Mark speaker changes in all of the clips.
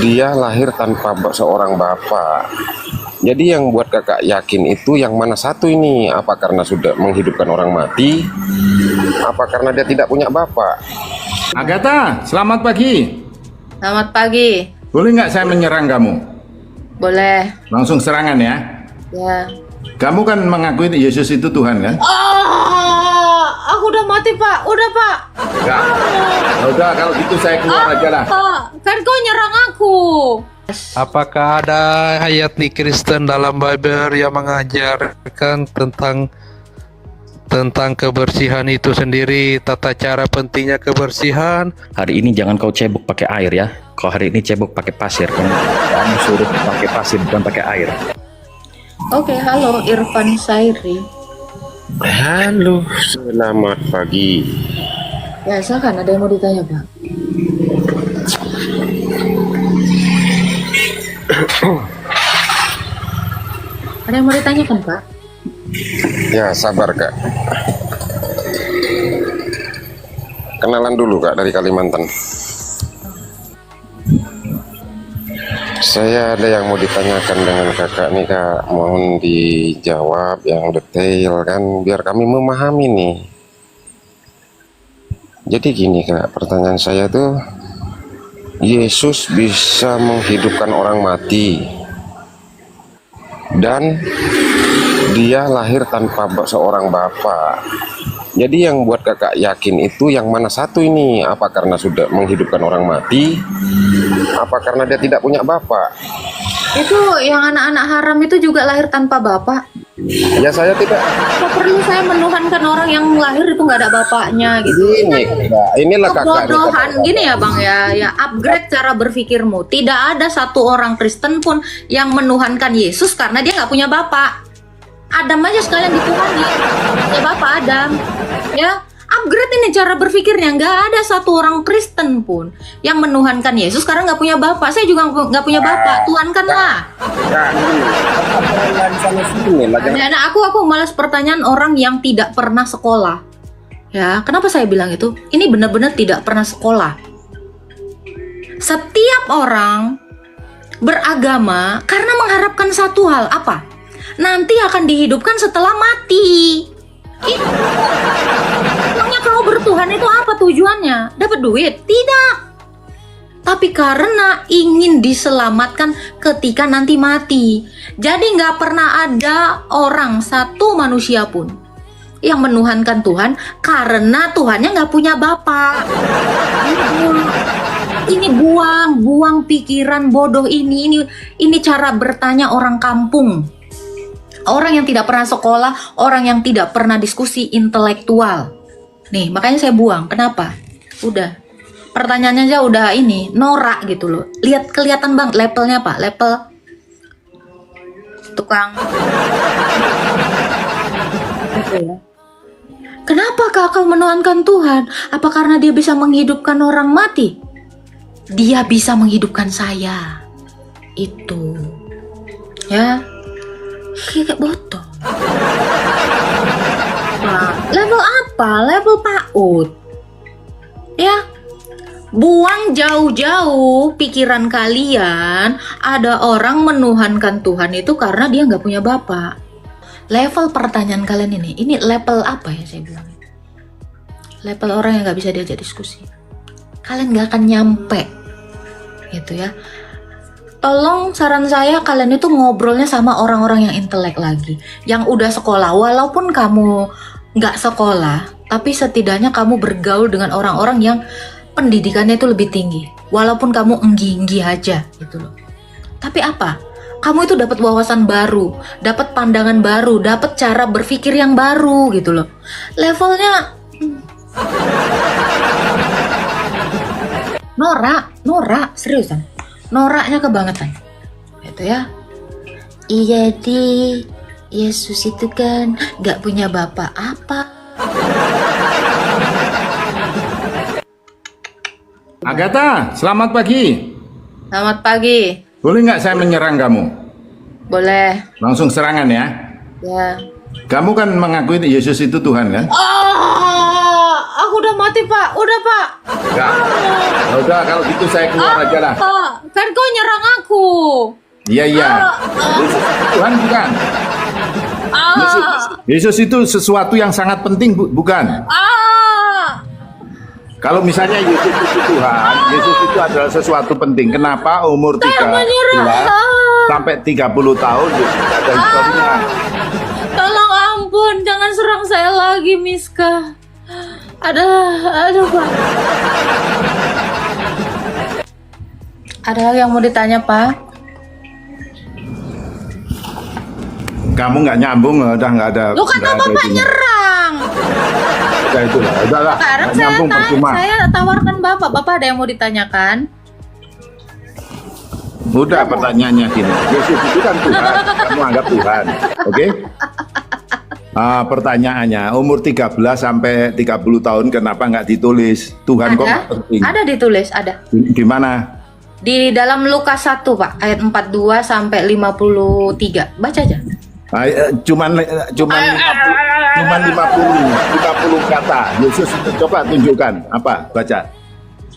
Speaker 1: Dia lahir tanpa seorang bapak. Jadi yang buat kakak yakin itu yang mana satu ini? Apa karena sudah menghidupkan orang mati? Apa karena dia tidak punya bapak?
Speaker 2: Agatha, selamat pagi.
Speaker 3: Selamat pagi.
Speaker 2: Boleh nggak saya menyerang kamu?
Speaker 3: Boleh.
Speaker 2: Langsung serangan ya.
Speaker 3: Ya.
Speaker 2: Kamu kan mengakui Yesus itu Tuhan kan?
Speaker 3: Aku udah mati, Pak. Udah, Pak.
Speaker 2: Enggak. Udah, kalau gitu saya keluar aja lah.
Speaker 3: Pak, kan kau nyerang aku.
Speaker 4: Apakah ada ayat di Kristen dalam Bible yang mengajarkan tentang kebersihan itu sendiri, tata cara pentingnya kebersihan?
Speaker 5: Hari ini jangan kau cebok pakai air ya. Kau hari ini cebok pakai pasir. Kamu suruh pakai pasir bukan pakai air.
Speaker 3: Oke, halo Irfan Sairi.
Speaker 1: Halo, selamat pagi.
Speaker 3: Ya, silakan, ada yang mau ditanya, Pak? Ada yang mau ditanyakan, Pak?
Speaker 1: Ya, sabar kak. Kenalan dulu kak, dari Kalimantan. Saya ada yang mau ditanyakan dengan kakak nih kak. Mohon dijawab yang detail kan, biar kami memahami nih. Jadi gini kak, pertanyaan saya tuh, Yesus bisa menghidupkan orang mati dan dia lahir tanpa seorang bapak. Jadi yang buat kakak yakin itu yang mana satu ini? Apa karena sudah menghidupkan orang mati? Apa karena dia tidak punya bapak?
Speaker 3: Itu yang anak-anak haram itu juga lahir tanpa bapak.
Speaker 1: Ya saya tidak.
Speaker 3: Apa perlu saya menuhankan orang yang lahir itu nggak ada bapaknya gitu?
Speaker 1: Ini kak, inilah kakak.
Speaker 3: Kebodohan gini ya bang ya upgrade cara berpikirmu. Tidak ada satu orang Kristen pun yang menuhankan Yesus karena dia nggak punya bapak. Adam aja sekalian dituhani, ya bapak Adam. Ya upgrade ini cara berpikirnya. Nggak ada satu orang Kristen pun yang menuhankan Yesus karena nggak punya bapak. Saya juga nggak punya bapak. Tuhankanlah. Dan aku malas pertanyaan orang yang tidak pernah sekolah. Ya, kenapa saya bilang itu? Ini benar-benar tidak pernah sekolah. Setiap orang beragama karena mengharapkan satu hal, apa? Nanti akan dihidupkan setelah mati. Itu. Emangnya kalau bertuhan itu apa tujuannya? Dapat duit? Tidak. Tapi karena ingin diselamatkan ketika nanti mati. Jadi nggak pernah ada orang, satu manusia pun yang menuhankan Tuhan karena Tuhannya nggak punya bapak. Ini buang pikiran bodoh ini cara bertanya orang kampung. Orang yang tidak pernah sekolah, orang yang tidak pernah diskusi intelektual. Nih, makanya saya buang. Kenapa? Udah. Pertanyaannya aja udah ini, norak gitu loh. Kelihatan bang, levelnya apa? Level tukang. Gitu ya. Kenapa kau menuhankan Tuhan? Apa karena dia bisa menghidupkan orang mati? Dia bisa menghidupkan saya. Itu. Ya. Kayak botol. Nah, level apa? Level PAUD. Ya. Buang jauh-jauh pikiran kalian. Ada orang menuhankan Tuhan itu karena dia nggak punya bapak. Level pertanyaan kalian ini level apa ya saya bilang? Level orang yang nggak bisa diajak diskusi. Kalian nggak akan nyampe, gitu ya. Tolong saran saya kalian itu ngobrolnya sama orang-orang yang intelek lagi, yang udah sekolah. Walaupun kamu nggak sekolah, tapi setidaknya kamu bergaul dengan orang-orang yang pendidikannya itu lebih tinggi. Walaupun kamu enggi-enggi aja, gitu loh. Tapi apa? Kamu itu dapat wawasan baru, dapat pandangan baru, dapat cara berpikir yang baru, gitu loh. Levelnya norak, seriusan. Noraknya kebangetan. Gitu ya. Iya di Yesus itu kan gak punya bapak apa.
Speaker 2: Agatha, selamat pagi.
Speaker 3: Selamat pagi.
Speaker 2: Boleh nggak saya menyerang kamu?
Speaker 3: Boleh.
Speaker 2: Langsung serangan ya.
Speaker 3: Ya.
Speaker 2: Kamu kan mengakui Yesus itu Tuhan kan?
Speaker 3: Aku udah mati Pak, udah Pak.
Speaker 2: Enggak. Ya udah kalau gitu saya keluar aja lah.
Speaker 3: Pak, kan kau nyerang aku.
Speaker 2: Iya iya. Yesus itu Tuhan bukan? Yesus itu sesuatu yang sangat penting bukan? Kalau misalnya Yesus itu Tuhan, Yesus itu adalah sesuatu penting. Kenapa umur 13 sampai 30 tahun Yesus ada historinya?
Speaker 3: Tolong ampun, jangan serang saya lagi, Miska. Aduh Pak. Ada lagi yang mau ditanya, Pak?
Speaker 2: Kamu nggak nyambung, udah nggak ada.
Speaker 3: Lu kata
Speaker 2: nggak ada
Speaker 3: Bapak
Speaker 2: itunya.
Speaker 3: nyerang.
Speaker 2: Udah itu lah, udahlah.
Speaker 3: Sekarang
Speaker 2: Nggak nyambung percuma.
Speaker 3: saya tawarkan Bapak ada yang mau ditanyakan?
Speaker 2: Udah pertanyaannya gini, Yesus itu kan Tuhan, kamu anggap Tuhan, oke? Pertanyaannya, umur 13 sampai 30 tahun kenapa nggak ditulis? Tuhan kok nggak penting?
Speaker 3: Ada ditulis, ada.
Speaker 2: Di mana?
Speaker 3: Di dalam Lukas 1, Pak, ayat 42 sampai 53. Baca aja.
Speaker 2: Cuman 50 kata. Yesus coba tunjukkan apa? Baca.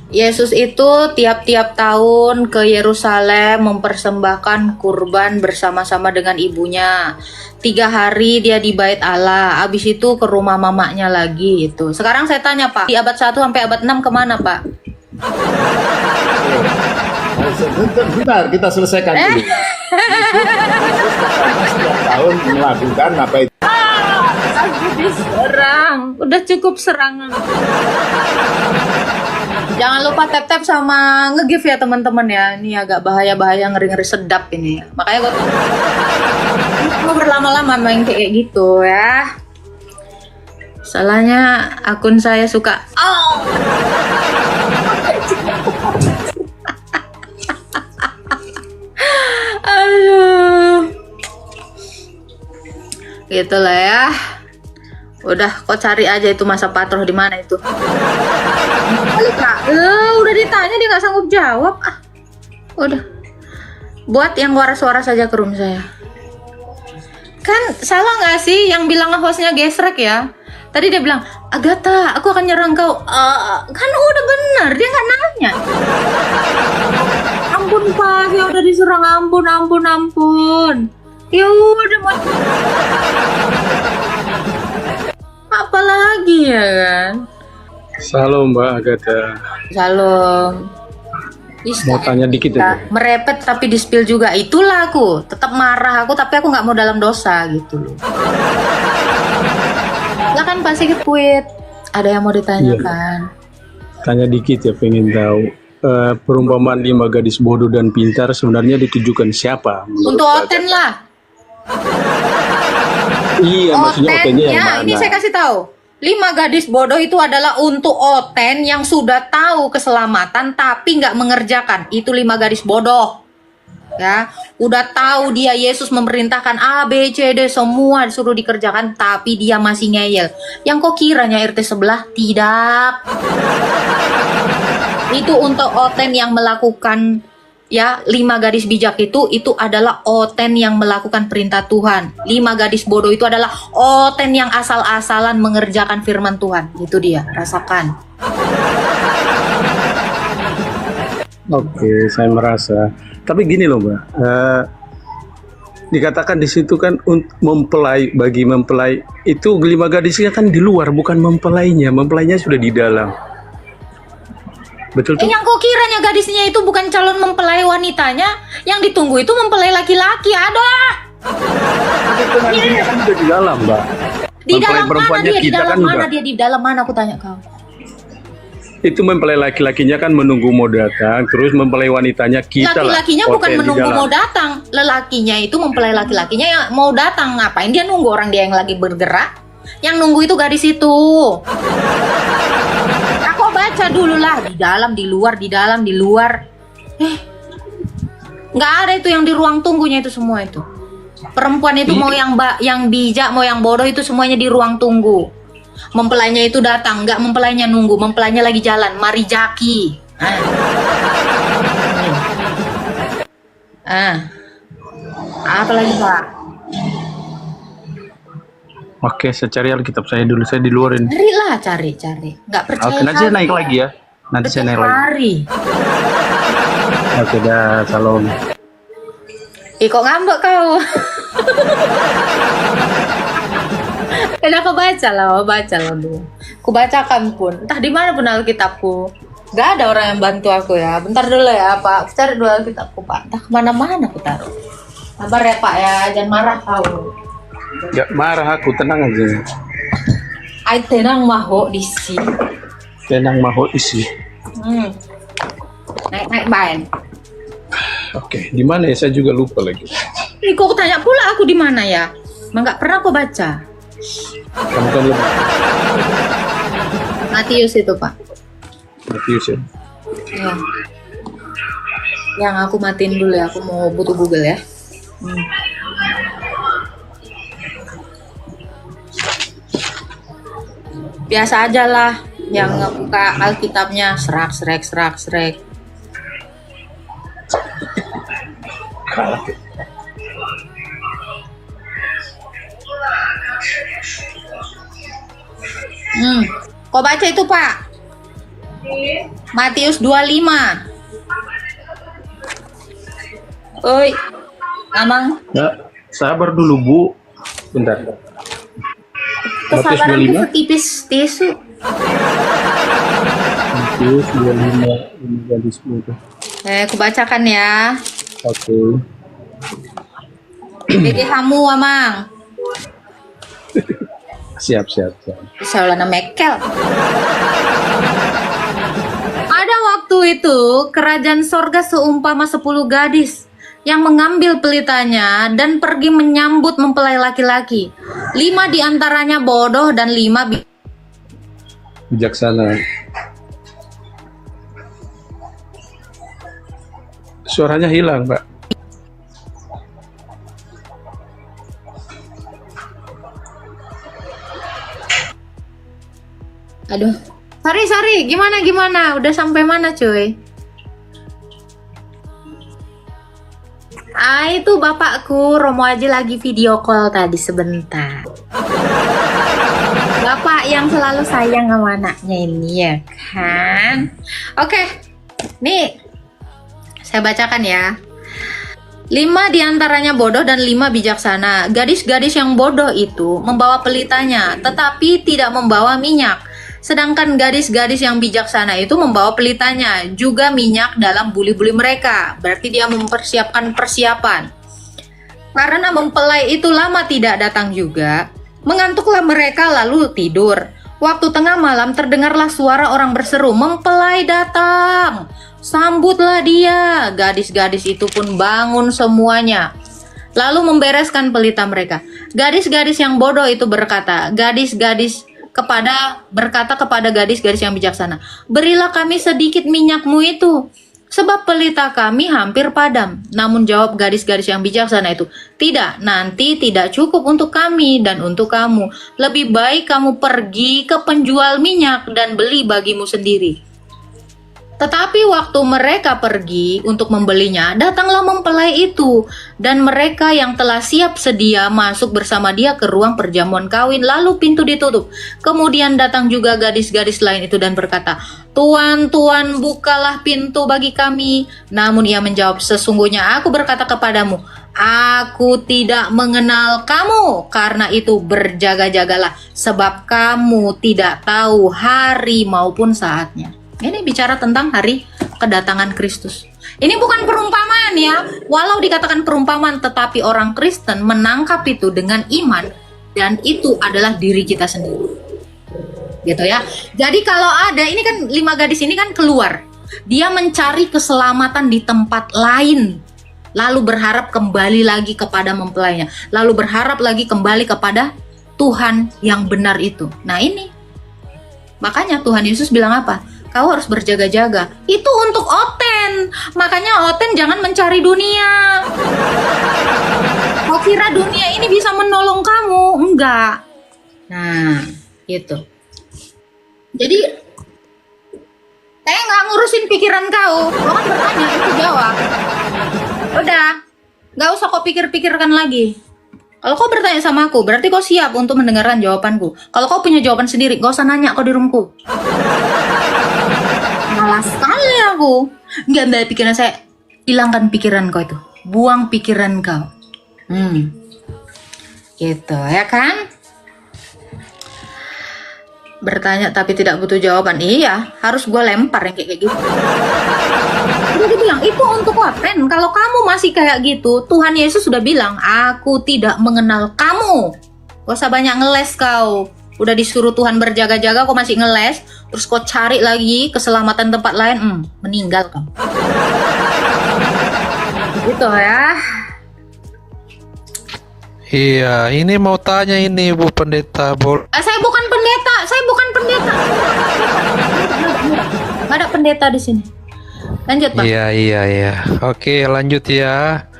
Speaker 3: Yesus itu tiap-tiap tahun ke Yerusalem mempersembahkan kurban bersama-sama dengan ibunya. 3 hari dia di bait Allah, habis itu ke rumah mamanya lagi itu. Sekarang saya tanya Pak, di abad 1 sampai abad 6 kemana Pak?
Speaker 2: Bentar, kita selesaikan dulu. Setiap tahun melakukan apa itu?
Speaker 3: Aku diserang, udah cukup serangan. Jangan lupa tap-tap sama nge-give ya teman-teman ya. Ini agak bahaya-bahaya, ngeri-ngeri sedap ini. Makanya gue mau berlama-lama main kayak gitu ya. Salahnya akun saya suka. Aduh. Gitu lah ya. Udah, kok cari aja itu masa patroh di mana itu. Udah ditanya dia nggak sanggup jawab. Udah. Buat yang waras-waras saja ke room saya. Kan salah nggak sih yang bilang hostnya gesrek ya? Tadi dia bilang, Agatha, aku akan nyerang kau. Kan udah bener, dia nggak nanya. Ampun Pak, ya udah diserang, ampun. Ya udah mau. Apalagi ya kan?
Speaker 6: Salam Mbak Agatha.
Speaker 3: Salam.
Speaker 6: Mau tanya dikit aja.
Speaker 3: Merepet tapi di-spill juga. Itulah aku. Tetap marah aku tapi aku nggak mau dalam dosa gitu loh. Lah kan pasti quit. Ada yang mau ditanyakan?
Speaker 6: Tanya dikit ya, pengen tahu. Perumpamaan 5 gadis bodoh dan pintar sebenarnya ditujukan siapa?
Speaker 3: Untuk Oten lah.
Speaker 6: Iya, maksudnya Otennya yang
Speaker 3: Otennya,
Speaker 6: mana?
Speaker 3: ini saya kasih tahu. 5 gadis bodoh itu adalah untuk Oten yang sudah tahu keselamatan tapi nggak mengerjakan. Itu 5 gadis bodoh. Ya, udah tahu dia Yesus memerintahkan A, B, C, D semua disuruh dikerjakan tapi dia masih ngeyel. Yang kok kiranya RT sebelah? Tidak. Itu untuk Oten yang melakukan ya 5 gadis bijak itu adalah Oten yang melakukan perintah Tuhan. 5 gadis bodoh itu adalah Oten yang asal-asalan mengerjakan firman Tuhan. Itu dia, rasakan.
Speaker 6: Oke, saya merasa. Tapi gini loh Mbak, dikatakan di situ kan bagi mempelai itu 5 gadisnya kan di luar, bukan mempelainya sudah di dalam. Betul tuh?
Speaker 3: Yang kok kiranya gadisnya itu bukan calon mempelai wanitanya, yang ditunggu itu mempelai laki-laki. Ada.
Speaker 6: Pengantinnya kan sudah di dalam Mbak.
Speaker 3: Di
Speaker 6: Mempelai
Speaker 3: dalam mana
Speaker 6: perempuannya
Speaker 3: dia? Di
Speaker 6: kita
Speaker 3: dalam
Speaker 6: kan
Speaker 3: mana
Speaker 6: udah.
Speaker 3: dia? Di dalam mana aku tanya kau?
Speaker 6: Itu mempelai laki-lakinya kan menunggu mau datang, terus mempelai wanitanya kita lah.
Speaker 3: Laki-lakinya bukan
Speaker 6: Oten di
Speaker 3: menunggu
Speaker 6: dalam.
Speaker 3: mau datang. Lelakinya itu mempelai laki-lakinya yang mau datang. Ngapain dia nunggu orang dia yang lagi bergerak? Yang nunggu itu gadis itu. Aku baca dulu lah. Di dalam, di luar, di dalam, di luar. Nggak ada itu yang di ruang tunggunya itu semua itu. Perempuan itu mau yang bijak, mau yang bodoh itu semuanya di ruang tunggu. Mempelainya itu datang, nggak mempelainya nunggu, mempelainya lagi jalan. Mari Jaki. Apa lagi Pak?
Speaker 6: Oke, saya cari Alkitab saya dulu. Saya di luar ini.
Speaker 3: Cari lah, cari. Nggak percaya.
Speaker 6: Oke, nanti saya naik lagi ya. Nanti saya naik lagi.
Speaker 3: Hari.
Speaker 6: Oke, dah, salam.
Speaker 3: Ih, kok ngambek kau? Udah aku baca lah dulu. Aku bacakan pun. Entah di mana pun Alkitabku. Gak ada orang yang bantu aku ya. Bentar dulu ya Pak. Aku cari dulu Alkitabku Pak. Entah kemana-mana aku taruh. Sabar ya Pak ya. Jangan marah kau.
Speaker 6: Gak marah aku, tenang aja.
Speaker 3: Ay tenang maho di sini.
Speaker 6: Tenang mau isi.
Speaker 3: Naik bain.
Speaker 6: Oke, di mana ya? Saya juga lupa lagi.
Speaker 3: Ih, kok tanya pula aku di mana ya? Emang nggak pernah aku baca.
Speaker 6: Kamu kan lebih
Speaker 3: Matius itu Pak.
Speaker 6: Matius ya.
Speaker 3: Ya. Yang aku matiin dulu ya. Aku mau butuh Google ya. Biasa aja lah. Yang ngebuka Alkitabnya serak. Kok baca itu Pak? Matius 25. Oi, Amang.
Speaker 6: Ya, sabar dulu Bu. Bentar.
Speaker 3: Kesabaran
Speaker 6: Matius 25.
Speaker 3: setipis tisu.
Speaker 6: Matius 25 ini gadis muda.
Speaker 3: Aku bacakan ya.
Speaker 6: Oke.
Speaker 3: BGH-mu, Amang.
Speaker 6: Siap.
Speaker 3: Saulana Mekel. Ada waktu itu, kerajaan sorga seumpama 10 gadis yang mengambil pelitanya dan pergi menyambut mempelai laki-laki. 5 diantaranya bodoh dan 5
Speaker 6: Bijaksana. Suaranya hilang, Pak.
Speaker 3: Aduh. Sorry. Gimana? Udah sampai mana, cuy? Itu bapakku, Romo aja lagi video call tadi sebentar. Bapak yang selalu sayang sama anaknya ini ya kan? Oke. Nih. Saya bacakan ya. 5 diantaranya bodoh dan 5 bijaksana. Gadis-gadis yang bodoh itu membawa pelitanya, tetapi tidak membawa minyak. Sedangkan gadis-gadis yang bijaksana itu membawa pelitanya, juga minyak dalam buli-buli mereka. Berarti dia mempersiapkan persiapan. Karena mempelai itu lama tidak datang juga, mengantuklah mereka lalu tidur. Waktu tengah malam terdengarlah suara orang berseru, "Mempelai datang! Sambutlah dia!" Gadis-gadis itu pun bangun semuanya, lalu membereskan pelita mereka. Gadis-gadis yang bodoh itu berkata kepada gadis-gadis yang bijaksana, "Berilah kami sedikit minyakmu itu, sebab pelita kami hampir padam." Namun jawab gadis-gadis yang bijaksana itu, "Tidak, nanti tidak cukup untuk kami dan untuk kamu. Lebih baik kamu pergi ke penjual minyak dan beli bagimu sendiri." Tetapi waktu mereka pergi untuk membelinya, datanglah mempelai itu, dan mereka yang telah siap sedia masuk bersama dia ke ruang perjamuan kawin, lalu pintu ditutup. Kemudian datang juga gadis-gadis lain itu dan berkata, "Tuan, Tuan, bukalah pintu bagi kami." Namun ia menjawab, "Sesungguhnya aku berkata kepadamu, aku tidak mengenal kamu. Karena itu berjaga-jagalah, sebab kamu tidak tahu hari maupun saatnya." Ini bicara tentang hari kedatangan Kristus. Ini bukan perumpamaan ya. Walau dikatakan perumpamaan, tetapi orang Kristen menangkap itu dengan iman, dan itu adalah diri kita sendiri. Gitu ya. Jadi kalau ada, ini kan 5 gadis ini kan keluar. Dia mencari keselamatan di tempat lain. Lalu berharap kembali lagi kepada mempelainya. Lalu berharap lagi kembali kepada Tuhan yang benar itu. Nah ini. Makanya Tuhan Yesus bilang apa? Kau harus berjaga-jaga. Itu untuk Oten. Makanya Oten jangan mencari dunia. Kau kira dunia ini bisa menolong kamu? Enggak. Nah, itu. Jadi, saya nggak ngurusin pikiran kau. Kau kan bertanya, itu jawab. Udah. Nggak usah kau pikir-pikirkan lagi. Kalau kau bertanya sama aku, berarti kau siap untuk mendengarkan jawabanku. Kalau kau punya jawaban sendiri, gak usah nanya kau di roomku. Malas sekali aku. Nggak pikiran saya. Hilangkan pikiran kau itu. Buang pikiran kau. Gitu ya kan? Bertanya tapi tidak butuh jawaban. Iya, harus gue lempar yang kayak gitu. Udah dibilang, itu untuk Wapen. Kalau kamu masih kayak gitu, Tuhan Yesus sudah bilang, aku tidak mengenal kamu. Gak usah banyak ngeles kau. Udah disuruh Tuhan berjaga-jaga, kau masih ngeles. Terus kau cari lagi keselamatan tempat lain, meninggal kau. Gitu ya.
Speaker 4: Iya, ini mau tanya ini Bu Pendeta,
Speaker 3: Saya bukan pendeta. Gak ada pendeta di sini. Lanjut, Pak.
Speaker 4: Iya. Oke, lanjut ya.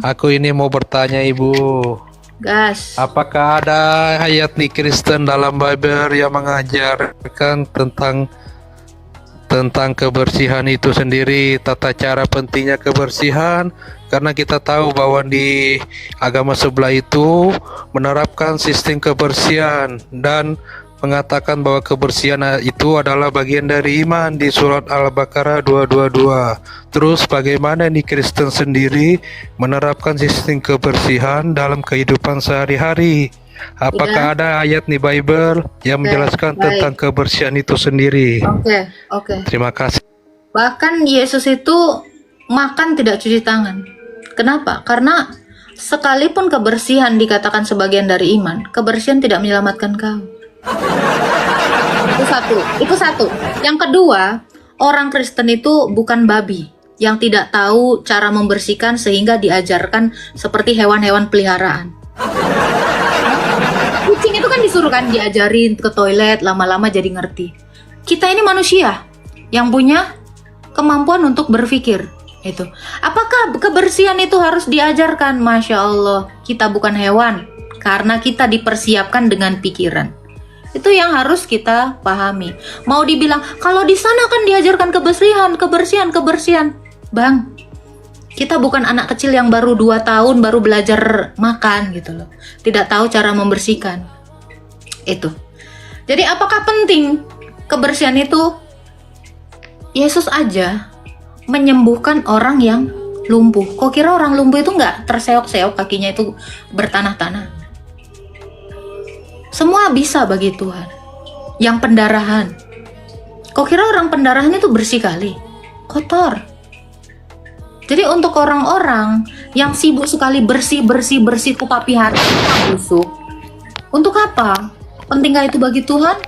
Speaker 4: Aku ini mau bertanya Ibu.
Speaker 3: Gas.
Speaker 4: Apakah ada ayat di Kristen dalam Bible yang mengajarkan tentang kebersihan itu sendiri, tata cara pentingnya kebersihan? Karena kita tahu bahwa di agama sebelah itu menerapkan sistem kebersihan dan mengatakan bahwa kebersihan itu adalah bagian dari iman di surat Al-Baqarah 222. Terus bagaimana di Kristen sendiri menerapkan sistem kebersihan dalam kehidupan sehari-hari? Apakah ada ayat di Bible yang menjelaskan tentang kebersihan itu sendiri?
Speaker 3: Oke.
Speaker 4: Terima kasih.
Speaker 3: Bahkan Yesus itu makan tidak cuci tangan. Kenapa? Karena sekalipun kebersihan dikatakan sebagian dari iman, kebersihan tidak menyelamatkan kau. Itu satu. Yang kedua, orang Kristen itu bukan babi yang tidak tahu cara membersihkan sehingga diajarkan seperti hewan-hewan peliharaan. Kucing itu kan disuruh kan diajarin ke toilet, lama-lama jadi ngerti. Kita ini manusia yang punya kemampuan untuk berpikir. Itu. Apakah kebersihan itu harus diajarkan? Masya Allah, kita bukan hewan karena kita dipersiapkan dengan pikiran. Itu yang harus kita pahami. Mau dibilang kalau di sana kan diajarkan kebersihan. Bang, kita bukan anak kecil yang baru 2 tahun baru belajar makan gitu loh. Tidak tahu cara membersihkan. Itu. Jadi apakah penting kebersihan itu? Yesus aja menyembuhkan orang yang lumpuh. Kok kira orang lumpuh itu nggak terseok-seok kakinya itu bertanah-tanah? Semua bisa bagi Tuhan. Yang pendarahan. Kok kira orang pendarahan itu bersih kali? Kotor. Jadi untuk orang-orang yang sibuk sekali bersih tetapi hatinya busuk. Untuk apa? Pentingkah itu bagi Tuhan?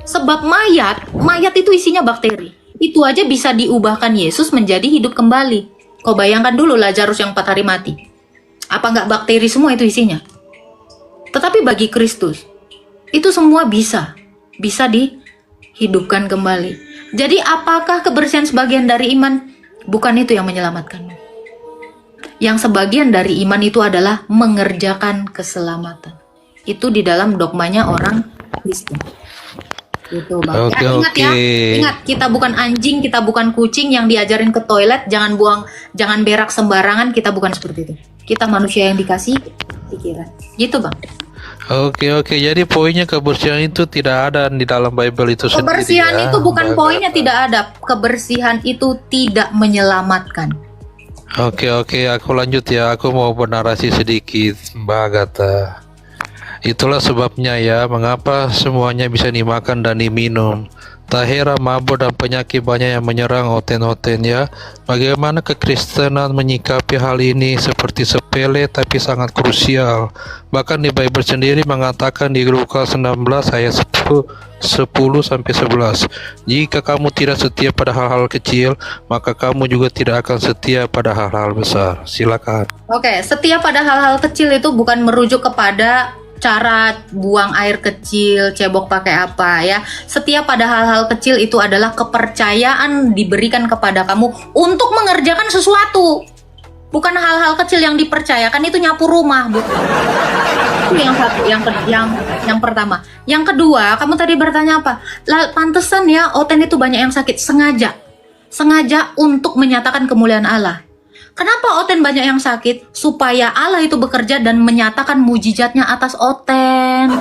Speaker 3: Sebab mayat itu isinya bakteri. Itu aja bisa diubahkan Yesus menjadi hidup kembali. Kau bayangkan dulu Lazarus yang 4 hari mati. Apa nggak bakteri semua itu isinya? Tetapi bagi Kristus, itu semua bisa dihidupkan kembali. Jadi apakah kebersihan sebagian dari iman? Bukan itu yang menyelamatkanmu. Yang sebagian dari iman itu adalah mengerjakan keselamatan. Itu di dalam dogmanya orang Kristen. Gitu, Bang.
Speaker 4: Oke.
Speaker 3: Ingat, kita bukan anjing, kita bukan kucing yang diajarin ke toilet, jangan berak sembarangan, kita bukan seperti itu. Kita manusia yang dikasih pikiran. Gitu, Bang.
Speaker 4: Oke. Jadi poinnya kebersihan itu tidak ada di dalam Bible itu sendiri.
Speaker 3: Kebersihan
Speaker 4: ya,
Speaker 3: itu bukan
Speaker 4: Mbak
Speaker 3: poinnya
Speaker 4: Agatha.
Speaker 3: tidak ada. Kebersihan itu tidak menyelamatkan.
Speaker 4: Oke, aku lanjut ya. Aku mau bernarasi sedikit, Mbak Agatha. Itulah sebabnya ya, mengapa semuanya bisa dimakan dan diminum. Tak heran mabuk dan penyakit banyak yang menyerang hoten-hoten ya. Bagaimana kekristenan menyikapi hal ini seperti sepele tapi sangat krusial. Bahkan di Bible sendiri mengatakan di Lukas 16 ayat 10-11. Jika kamu tidak setia pada hal-hal kecil, maka kamu juga tidak akan setia pada hal-hal besar. Silakan.
Speaker 3: Oke, setia pada hal-hal kecil itu bukan merujuk kepada cara buang air kecil, cebok pakai apa ya. Setia pada hal-hal kecil itu adalah kepercayaan diberikan kepada kamu untuk mengerjakan sesuatu. Bukan hal-hal kecil yang dipercayakan itu nyapu rumah, Bu. Itu yang satu, yang pertama. Yang kedua, kamu tadi bertanya apa? Lah, pantesan ya Oten itu banyak yang sakit sengaja untuk menyatakan kemuliaan Allah. Kenapa Oten banyak yang sakit? Supaya Allah itu bekerja dan menyatakan mujizatnya atas Oten.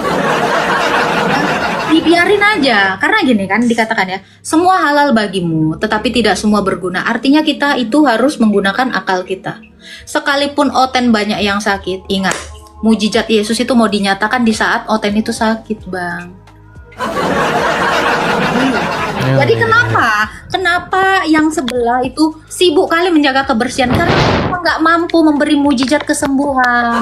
Speaker 3: Dibiarin aja, karena gini kan dikatakan ya, semua halal bagimu, tetapi tidak semua berguna. Artinya kita itu harus menggunakan akal kita. Sekalipun Oten banyak yang sakit, ingat, mujizat Yesus itu mau dinyatakan di saat Oten itu sakit, Bang. Jadi kenapa yang sebelah itu sibuk kali menjaga kebersihan? Karena kita nggak mampu memberi mujizat kesembuhan.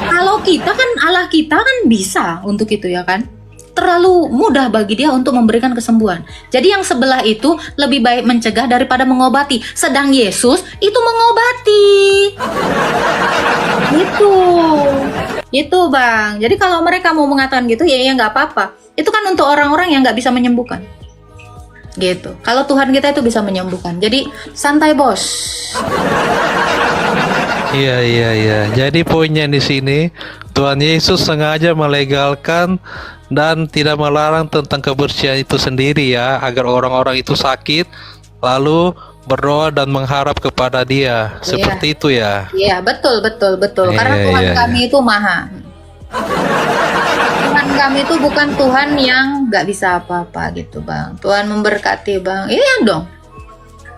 Speaker 3: Kalau kita kan, Allah kita kan bisa untuk itu ya kan. Terlalu mudah bagi dia untuk memberikan kesembuhan. Jadi yang sebelah itu lebih baik mencegah daripada mengobati. Sedang Yesus itu mengobati. Itu Bang. Jadi kalau mereka mau mengatakan gitu ya nggak apa-apa. Itu kan untuk orang-orang yang nggak bisa menyembuhkan. Gitu. Kalau Tuhan kita itu bisa menyembuhkan. Jadi santai bos.
Speaker 4: Iya. Jadi poinnya di sini, Tuhan Yesus sengaja melegalkan dan tidak melarang tentang kebersihan itu sendiri ya, agar orang-orang itu sakit lalu berdoa dan mengharap kepada Dia. Seperti itu ya.
Speaker 3: Iya, betul. Karena Tuhan kami itu maha. Tuhan kami itu bukan Tuhan yang nggak bisa apa-apa gitu Bang. Tuhan memberkati Bang. Iya dong.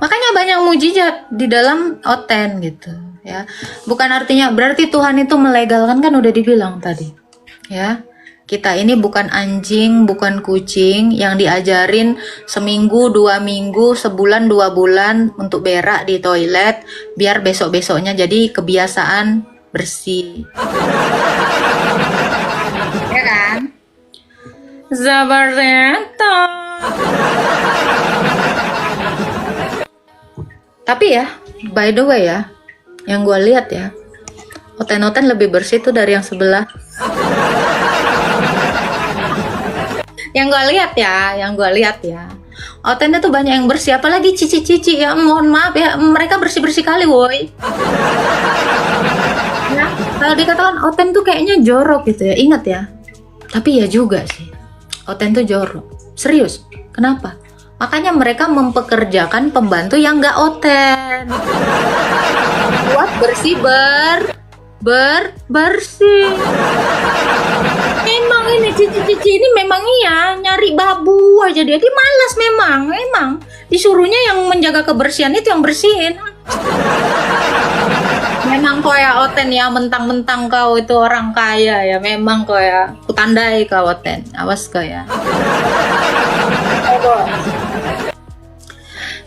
Speaker 3: Makanya banyak mujizat di dalam Oten gitu ya. Bukan artinya berarti Tuhan itu melegalkan, kan udah dibilang tadi. Ya. Kita ini bukan anjing, bukan kucing yang diajarin seminggu, 2 minggu, sebulan, 2 bulan untuk berak di toilet biar besok-besoknya jadi kebiasaan bersih. Ya kan? Seperti itu. Tapi ya, by the way ya, yang gue lihat ya, Oten-Oten lebih bersih tuh dari yang sebelah. Yang gue lihat ya, Oten itu banyak yang bersih, apalagi cici-cici ya, mohon maaf ya, mereka bersih-bersih kali woi. Ya, kalau dikatakan Oten tuh kayaknya jorok gitu ya, ingat ya. Tapi ya juga sih, Oten tuh jorok, serius. Kenapa? Makanya mereka mempekerjakan pembantu yang nggak Oten buat bersih. Memang ini cici-cici ini memang iya nyari babu aja dia malas memang disuruhnya yang menjaga kebersihan itu yang bersihin. Memang kau ya Oten ya, mentang-mentang kau itu orang kaya ya, memang kau ya kutandai kau Oten, awas kau ya.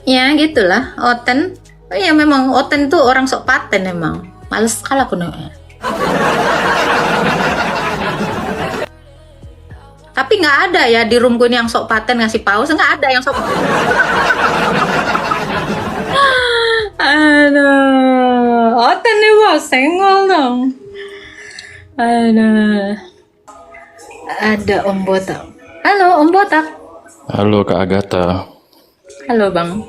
Speaker 3: Ya gitulah Oten. Ya memang Oten tuh orang sok paten emang. Males kalah aku nih. Tapi nggak ada ya di roomku ini yang sok paten ngasih paus, nggak ada yang sok. Aduh, Oten nih bos, senggol dong. Aduh, ada Om Botak. Halo Om Botak.
Speaker 5: Halo Kak Agatha,
Speaker 3: Halo Bang.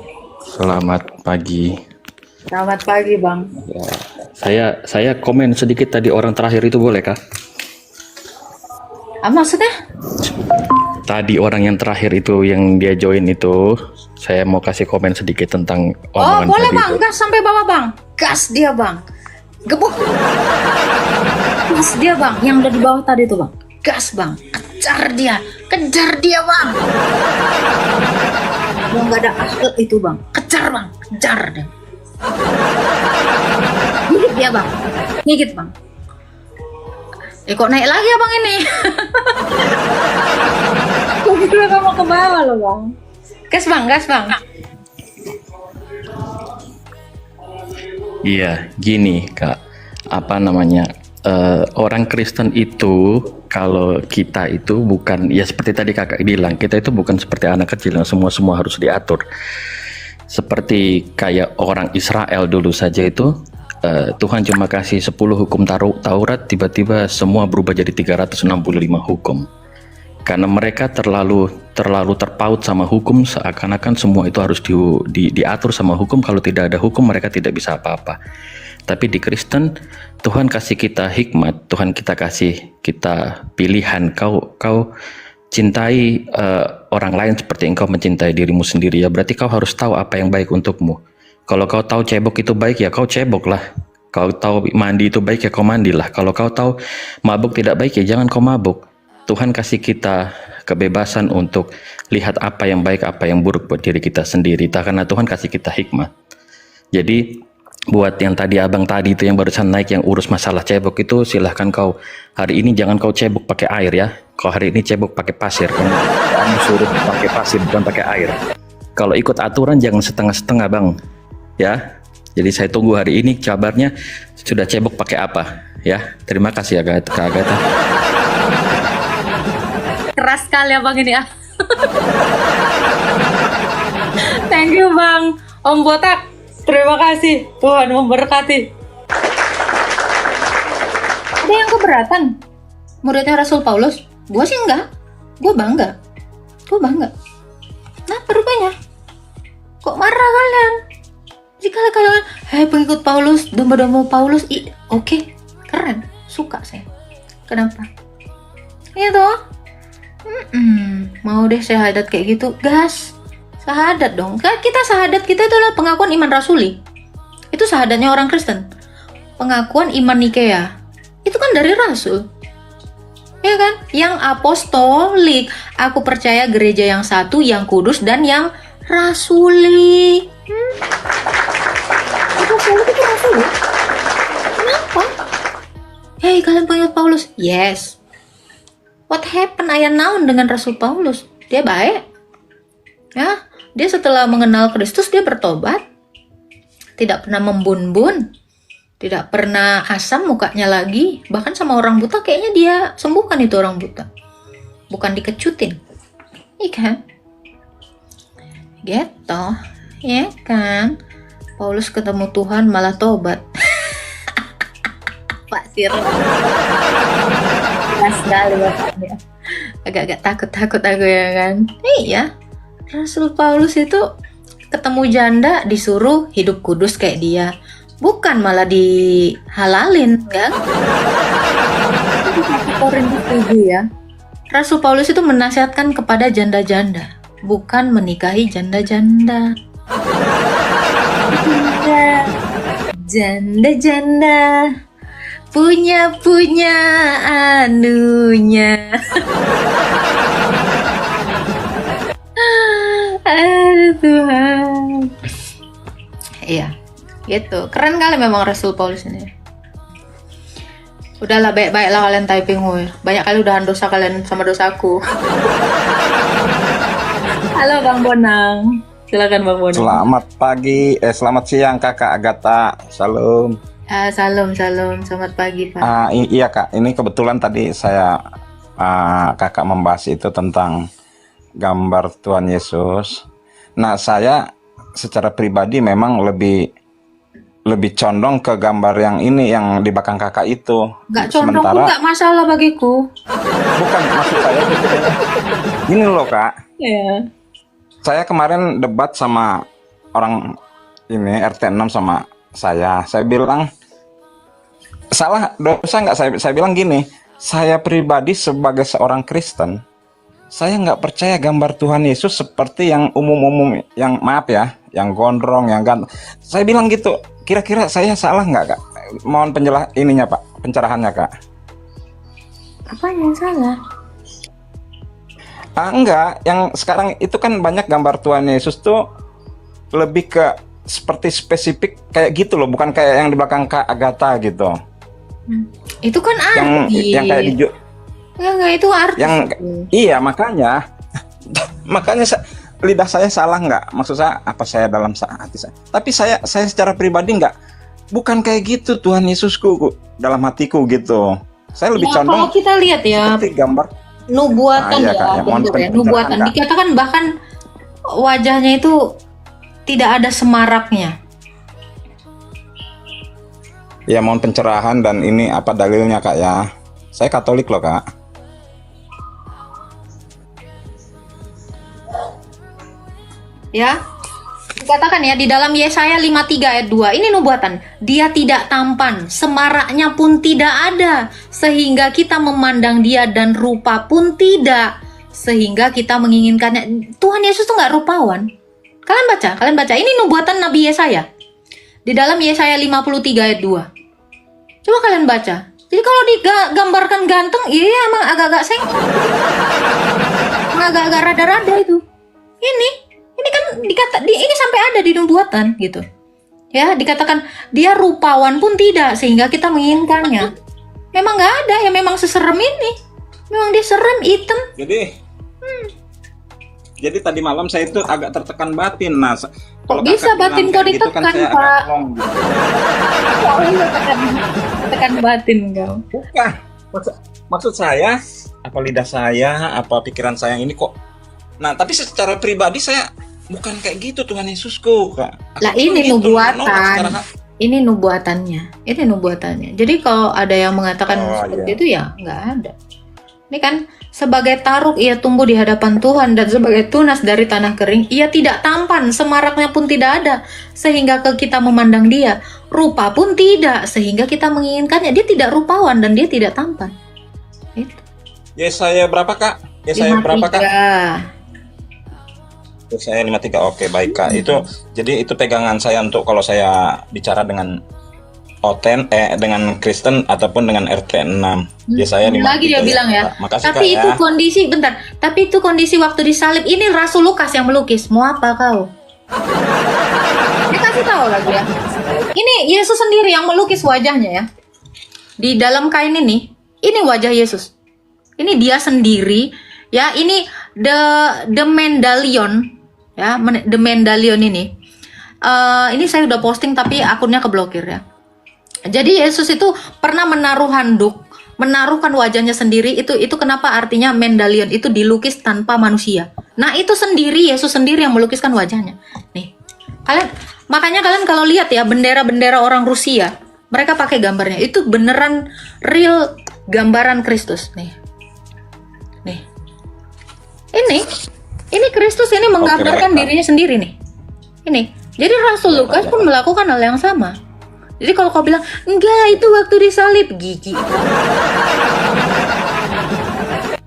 Speaker 5: selamat pagi.
Speaker 3: Selamat pagi Bang.
Speaker 5: Saya komen sedikit tadi orang terakhir itu boleh Kak?
Speaker 3: Maksudnya?
Speaker 5: Tadi orang yang terakhir itu yang dia join itu, saya mau kasih komen sedikit tentang omongan
Speaker 3: Boleh
Speaker 5: tadi
Speaker 3: Bang,
Speaker 5: itu.
Speaker 3: gas sampai bawah Bang. Gas dia Bang. Gebuk. Gas dia Bang, yang udah di bawah tadi tuh Bang. Gas Bang, kejar dia Bang. Yang nggak ada akhlak itu Bang, kejar Bang, kejar dia. Gigit dia Bang, gigit Bang. Kok naik lagi ya Bang ini? Kok gitu mau ke bawah loh Bang. Gas Bang.
Speaker 5: Iya, gini Kak, apa namanya, orang Kristen itu, kalau kita itu bukan, ya seperti tadi Kakak bilang, kita itu bukan seperti anak kecil yang semua harus diatur. Seperti kayak orang Israel dulu saja itu, Tuhan cuma kasih 10 hukum Taurat, tiba-tiba semua berubah jadi 365 hukum. Karena mereka terlalu terpaut sama hukum, seakan-akan semua itu harus diatur sama hukum. Kalau tidak ada hukum, mereka tidak bisa apa-apa. Tapi di Kristen, Tuhan kasih kita hikmat, Tuhan kita kasih kita pilihan. Kau cintai orang lain seperti engkau mencintai dirimu sendiri, ya berarti kau harus tahu apa yang baik untukmu. Kalau kau tahu cebok itu baik ya kau cebok lah. Kau tahu mandi itu baik ya kau mandilah. Kalau kau tahu mabuk tidak baik ya jangan kau mabuk. Tuhan kasih kita kebebasan untuk lihat apa yang baik, apa yang buruk buat diri kita sendiri. Karena Tuhan kasih kita hikmah. Jadi buat yang tadi abang tadi itu yang barusan naik yang urus masalah cebok itu, silahkan kau hari ini jangan kau cebok pakai air ya. Kau hari ini cebok pakai pasir. Kamu suruh pakai pasir bukan pakai air. Kalau ikut aturan jangan setengah-setengah bang, ya. Jadi saya tunggu hari ini kabarnya sudah cebok pakai apa, ya. Terima kasih ya Kak Agatha.
Speaker 3: Keras sekali abang ini ah. Thank you bang Om Botak. Terima kasih. Tuhan memberkati. Ada yang keberatan muridnya Rasul Paulus? Gue sih enggak. Gue bangga. Nah rupanya kok marah kalian? Jika kalian pengikut Paulus, domba-domba Paulus, oke, keren, suka saya. Kenapa? Iya toh? Mau deh syahadat kayak gitu, gas. Syahadat dong. Kan kita syahadat kita itu adalah pengakuan iman rasuli. Itu syahadatnya orang Kristen. Pengakuan iman Nikea. Itu kan dari rasul. Ya kan? Yang apostolik. Aku percaya gereja yang satu, yang kudus dan yang rasuli. Itu rasuli. Kenapa? Hei kalian pengikut Paulus? Yes. What happened ayah naon dengan Rasul Paulus? Dia baik. Ya, dia setelah mengenal Kristus dia bertobat. Tidak pernah membun-bun. Tidak pernah asam mukanya lagi. Bahkan sama orang buta kayaknya dia sembuhkan itu orang buta. Bukan dikecutin. Iya kan? Gitu. Ya kan? Paulus ketemu Tuhan malah tobat. Pak Sir. Keras sekali ya. Agak-agak takut aku ya kan. Iya. Rasul Paulus itu ketemu janda disuruh hidup kudus kayak dia. Bukan malah dihalalin kan. Korintus 7 ya. Rasul Paulus itu menasihatkan kepada janda-janda, bukan menikahi janda-janda. Janda-janda punya anunya. Aduh Tuhan. Iya, gitu. Keren kali memang Rasul Paulus ini. Udahlah, baik-baiklah kalian typing gue. Banyak kali udahan dosa kalian sama dosaku. Halo Bang Bonang. Silakan Bang Bonang.
Speaker 7: Selamat pagi, selamat siang Kakak Agatha. Salam.
Speaker 3: Salam. Selamat pagi Pak.
Speaker 7: Iya Kak, ini kebetulan tadi saya Kakak membahas itu tentang gambar Tuhan Yesus. Nah, saya secara pribadi memang lebih condong ke gambar yang ini, yang di belakang Kakak itu.
Speaker 3: Nggak condong pun nggak masalah bagiku.
Speaker 7: Bukan, maksud saya gini loh Kak.
Speaker 3: Iya.
Speaker 7: Saya kemarin debat sama orang ini RT 6 sama saya bilang salah dosa nggak, saya bilang gini, saya pribadi sebagai seorang Kristen, saya nggak percaya gambar Tuhan Yesus seperti yang umum-umum, yang maaf ya, yang gondrong, yang ganteng. Saya bilang gitu. Kira-kira saya salah nggak Kak? Mohon pencerahannya Kak.
Speaker 3: Apa yang salah?
Speaker 7: Enggak, yang sekarang itu kan banyak gambar Tuhan Yesus tuh lebih ke seperti spesifik kayak gitu loh, bukan kayak yang di belakang Kak Agatha gitu.
Speaker 3: Itu kan artis.
Speaker 7: Yang kayak di
Speaker 3: Enggak, itu artis.
Speaker 7: Iya, makanya lidah saya salah nggak? Maksud saya apa, saya dalam hati saya. Tapi saya secara pribadi nggak, bukan kayak gitu Tuhan Yesusku dalam hatiku gitu. Saya lebih condong.
Speaker 3: Kalau kita lihat ya,
Speaker 7: seperti gambar
Speaker 3: nubuatan
Speaker 7: iya,
Speaker 3: ya,
Speaker 7: Kak, ya.
Speaker 3: nubuatan. Dikatakan bahkan wajahnya itu tidak ada semaraknya.
Speaker 7: Ya, mohon pencerahan dan ini apa dalilnya Kak ya? Saya Katolik loh Kak.
Speaker 3: Ya, dikatakan ya di dalam Yesaya 53 ayat 2, ini nubuatan. Dia tidak tampan, semaraknya pun tidak ada, sehingga kita memandang dia, dan rupa pun tidak, sehingga kita menginginkannya. Tuhan Yesus tuh nggak rupawan. Kalian baca, ini nubuatan Nabi Yesaya. Di dalam Yesaya 53 ayat 2. Coba kalian baca. Jadi kalau digambarkan ganteng, iya emang agak-agak sengit. Agak-agak rada-rada itu. Ini kan ini sampai ada di nubuatan gitu. Ya, dikatakan dia rupawan pun tidak sehingga kita menginginkannya. Memang nggak ada, ya memang seserem ini. Memang dia serem, hitam.
Speaker 7: Jadi tadi malam saya itu agak tertekan batin. Nah, kalau
Speaker 3: bisa
Speaker 7: kakak
Speaker 3: batin
Speaker 7: bilang
Speaker 3: kau
Speaker 7: kayak gitu kan
Speaker 3: ditekan,
Speaker 7: saya
Speaker 3: Pak?
Speaker 7: agak plong gitu.
Speaker 3: Oh, iya, tekan batin kau.
Speaker 7: Bukan. Maksud saya, apa lidah saya, apa pikiran saya ini kok. Nah, tapi secara pribadi saya bukan kayak gitu Tuhan Yesusku, Kak.
Speaker 3: Lah
Speaker 7: Aku
Speaker 3: ini
Speaker 7: gitu,
Speaker 3: nubuatan.
Speaker 7: menolak secara
Speaker 3: Ini nubuatannya. Jadi kalau ada yang mengatakan
Speaker 7: Oh,
Speaker 3: seperti
Speaker 7: iya.
Speaker 3: itu ya nggak ada. Ini kan sebagai taruk ia tumbuh di hadapan Tuhan dan sebagai tunas dari tanah kering ia tidak tampan, semaraknya pun tidak ada sehingga kita memandang dia, rupa pun tidak sehingga kita menginginkannya. Dia tidak rupawan dan dia tidak tampan. Itu.
Speaker 7: Yesaya berapa, Kak? Yesaya berapa, Kak?
Speaker 3: 53.
Speaker 7: Yesaya 53. Oke, baik, Kak. Jadi itu pegangan saya untuk kalau saya bicara dengan dengan Kristen ataupun dengan RT 6. Yesaya 53.
Speaker 3: Lagi dia bilang ya.
Speaker 7: Kak. Makasih,
Speaker 3: Tapi
Speaker 7: Kak,
Speaker 3: itu
Speaker 7: ya.
Speaker 3: kondisi bentar. Tapi itu kondisi waktu disalib. Ini Rasul Lukas yang melukis. Mau apa kau? Dia kasih tahu lagi ya. Ini Yesus sendiri yang melukis wajahnya ya. Di dalam kain ini wajah Yesus. Ini dia sendiri ya. Ini the medallion ya. The medallion ini. Ini saya udah posting tapi akunnya keblokir ya. Jadi Yesus itu pernah menaruh handuk, menaruhkan wajahnya sendiri. Itu kenapa artinya medallion itu dilukis tanpa manusia. Nah itu sendiri Yesus sendiri yang melukiskan wajahnya. Nih, makanya kalian kalau lihat ya bendera-bendera orang Rusia, mereka pakai gambarnya. Itu beneran real gambaran Kristus. Nih, ini Kristus ini menggambarkan
Speaker 7: baik, Pak.
Speaker 3: dirinya sendiri nih. Ini. Jadi Rasul Lukas pun melakukan hal yang sama. Jadi kalau kau bilang, enggak itu waktu disalib, gigi.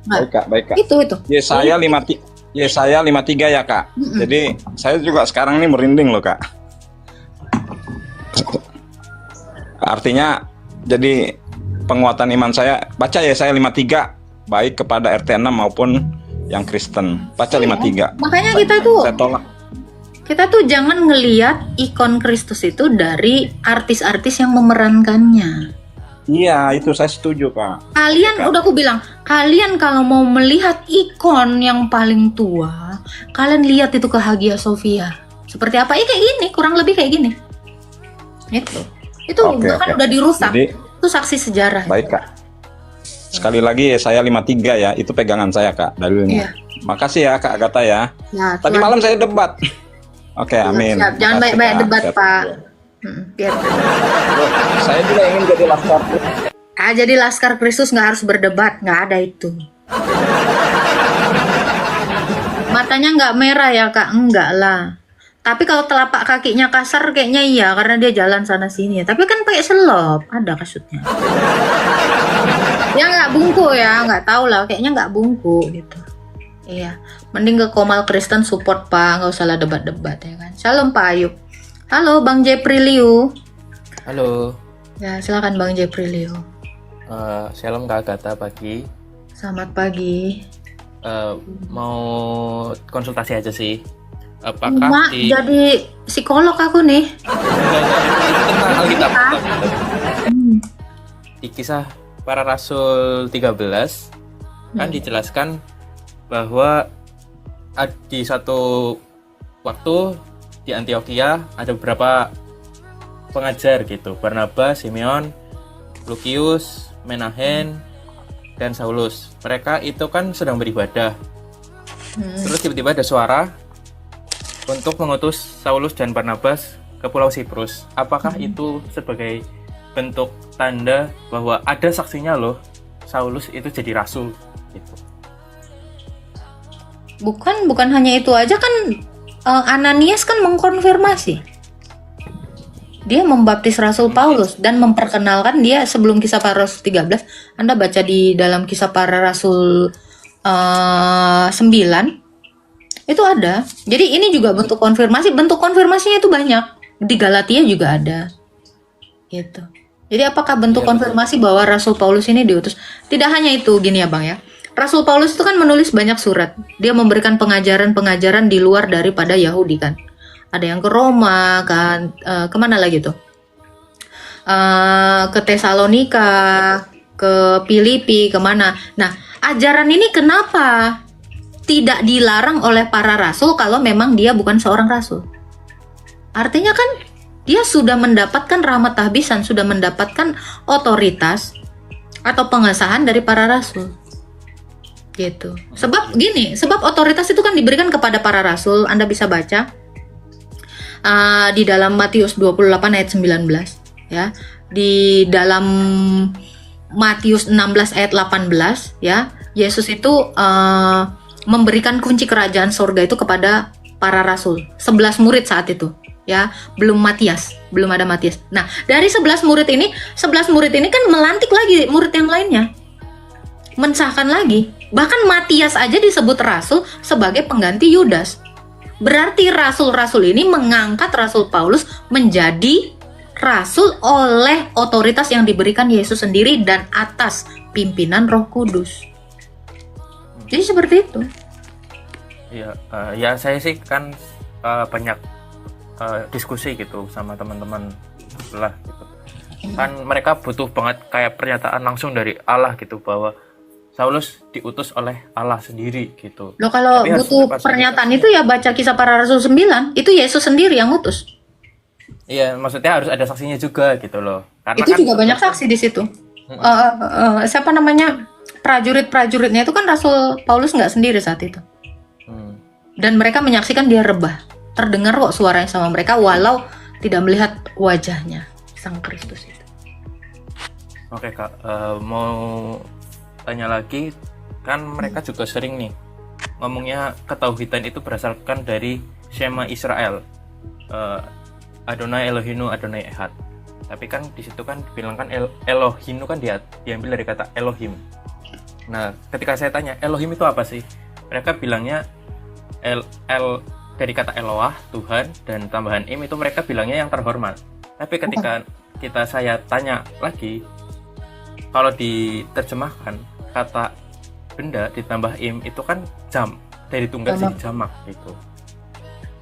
Speaker 3: Nah,
Speaker 7: Baik, Kak.
Speaker 3: itu.
Speaker 7: Yesaya 53 ya, Kak. Jadi saya juga sekarang ini merinding loh, Kak. Artinya jadi penguatan iman saya baca Yesaya 53 baik kepada RT 6 maupun yang Kristen. Baca 53.
Speaker 3: Makanya kita
Speaker 7: tolak.
Speaker 3: tuh jangan ngelihat ikon Kristus itu dari artis-artis yang memerankannya.
Speaker 7: Iya, itu saya setuju, Kak.
Speaker 3: Kalian, udah aku bilang, kalian kalau mau melihat ikon yang paling tua, kalian lihat itu ke Hagia Sophia. Seperti apa? Kayak gini, kurang lebih kayak gini. Itu
Speaker 7: Oke,
Speaker 3: bahkan
Speaker 7: oke.
Speaker 3: udah dirusak.
Speaker 7: Jadi-
Speaker 3: Itu saksi sejarah.
Speaker 7: Baik, Kak. Sekali lagi Yesaya 53 ya, itu pegangan saya, Kak, dalilnya.
Speaker 3: Iya.
Speaker 7: Makasih ya, Kak Agatha ya.
Speaker 3: Nah,
Speaker 7: Tadi
Speaker 3: Tuhan-
Speaker 7: malam saya debat. Oke, amin.
Speaker 3: Siap. Jangan
Speaker 7: Makasih,
Speaker 3: banyak-banyak
Speaker 7: Kak.
Speaker 3: debat,
Speaker 7: Siap.
Speaker 3: Pak. Biar
Speaker 7: Saya juga ingin jadi laskar.
Speaker 3: jadi Laskar Kristus nggak harus berdebat, nggak ada itu. Matanya nggak merah ya Kak, enggak lah. Tapi kalau telapak kakinya kasar kayaknya iya karena dia jalan sana sini. Tapi kan pakai selop, ada kasutnya. Ya nggak bungku ya, nggak tahu lah. Kayaknya nggak bungku gitu. Iya, mending ke Komal Kristen support Pak, nggak usah lah debat-debat ya kan. Shalom Pak Ayub. Halo Bang Jepriliu.
Speaker 8: Halo,
Speaker 3: Ya silakan Bang Jepriliu.
Speaker 8: Shalom Kak Agatha pagi.
Speaker 3: Selamat pagi.
Speaker 8: Mau konsultasi aja sih. Apakah
Speaker 3: Mak,
Speaker 8: di
Speaker 3: jadi psikolog aku nih.
Speaker 8: tentang Alkitab,
Speaker 3: Hmm.
Speaker 8: di kisah para rasul 13 kan dijelaskan bahwa di satu waktu di Antioquia ada beberapa pengajar gitu, Barnabas, Simeon, Lukius, Menahem, dan Saulus. Mereka itu kan sedang beribadah. Terus tiba-tiba ada suara untuk mengutus Saulus dan Barnabas ke Pulau Siprus. Apakah itu sebagai bentuk tanda bahwa ada saksinya loh, Saulus itu jadi rasul gitu.
Speaker 3: Bukan hanya itu aja kan, Ananias kan mengkonfirmasi. Dia membaptis Rasul Paulus dan memperkenalkan dia sebelum kisah para rasul 13. Anda baca di dalam kisah para rasul 9 itu ada. Jadi ini juga bentuk konfirmasi. Bentuk konfirmasinya itu banyak. Di Galatia juga ada. Gitu. Jadi apakah bentuk konfirmasi bahwa Rasul Paulus ini diutus? Tidak hanya itu, gini ya Bang ya. Rasul Paulus itu kan menulis banyak surat. Dia memberikan pengajaran-pengajaran di luar daripada Yahudi kan. Ada yang ke Roma kan, kemana lagi tuh? Ke Tesalonika, ke Filipi, kemana? Nah, ajaran ini kenapa tidak dilarang oleh para rasul kalau memang dia bukan seorang rasul? Artinya kan dia sudah mendapatkan rahmat tahbisan, sudah mendapatkan otoritas atau pengesahan dari para rasul. Gitu. Sebab gini, sebab otoritas itu kan diberikan kepada para rasul. Anda bisa baca di dalam Matius 28 ayat 19 ya. Di dalam Matius 16 ayat 18 ya, Yesus itu memberikan kunci kerajaan surga itu kepada para rasul, 11 murid saat itu ya, belum Matias, belum ada Matias. Nah, dari 11 murid ini kan melantik lagi murid yang lainnya, mensahkan lagi. Bahkan Matias aja disebut rasul sebagai pengganti Yudas. Berarti rasul-rasul ini mengangkat Rasul Paulus menjadi rasul oleh otoritas yang diberikan Yesus sendiri dan atas pimpinan Roh Kudus. Jadi seperti itu.
Speaker 8: Ya saya sih kan banyak diskusi gitu sama teman-teman sebelah gitu. Kan mereka butuh banget kayak pernyataan langsung dari Allah gitu bahwa Saulus diutus oleh Allah sendiri gitu.
Speaker 3: Loh, kalau
Speaker 8: Tapi harus
Speaker 3: butuh
Speaker 8: dapat
Speaker 3: pernyataan itu ya baca Kisah Para Rasul 9, itu Yesus sendiri yang utus.
Speaker 8: Iya, maksudnya harus ada saksinya juga gitu loh. Karena
Speaker 3: Itu
Speaker 8: kan
Speaker 3: juga banyak saksi di situ. Siapa namanya? Prajurit-prajuritnya itu kan Rasul Paulus nggak sendiri saat itu. Dan mereka menyaksikan dia rebah. Terdengar kok suaranya sama mereka walau tidak melihat wajahnya Sang Kristus itu.
Speaker 8: Oke Kak, mau tanya lagi, kan mereka juga sering nih ngomongnya ketauhidan itu berdasarkan dari Shema Israel, Adonai Elohinu Adonai Echad. Tapi kan di situ kan dibilang kan Elohim itu kan diambil dari kata Elohim. Nah, ketika saya tanya Elohim itu apa sih? Mereka bilangnya dari kata Eloah, Tuhan, dan tambahan im itu mereka bilangnya yang terhormat. Tapi ketika saya tanya lagi, kalau diterjemahkan kata benda ditambah im itu kan jam, dari tunggal jadi jamak gitu.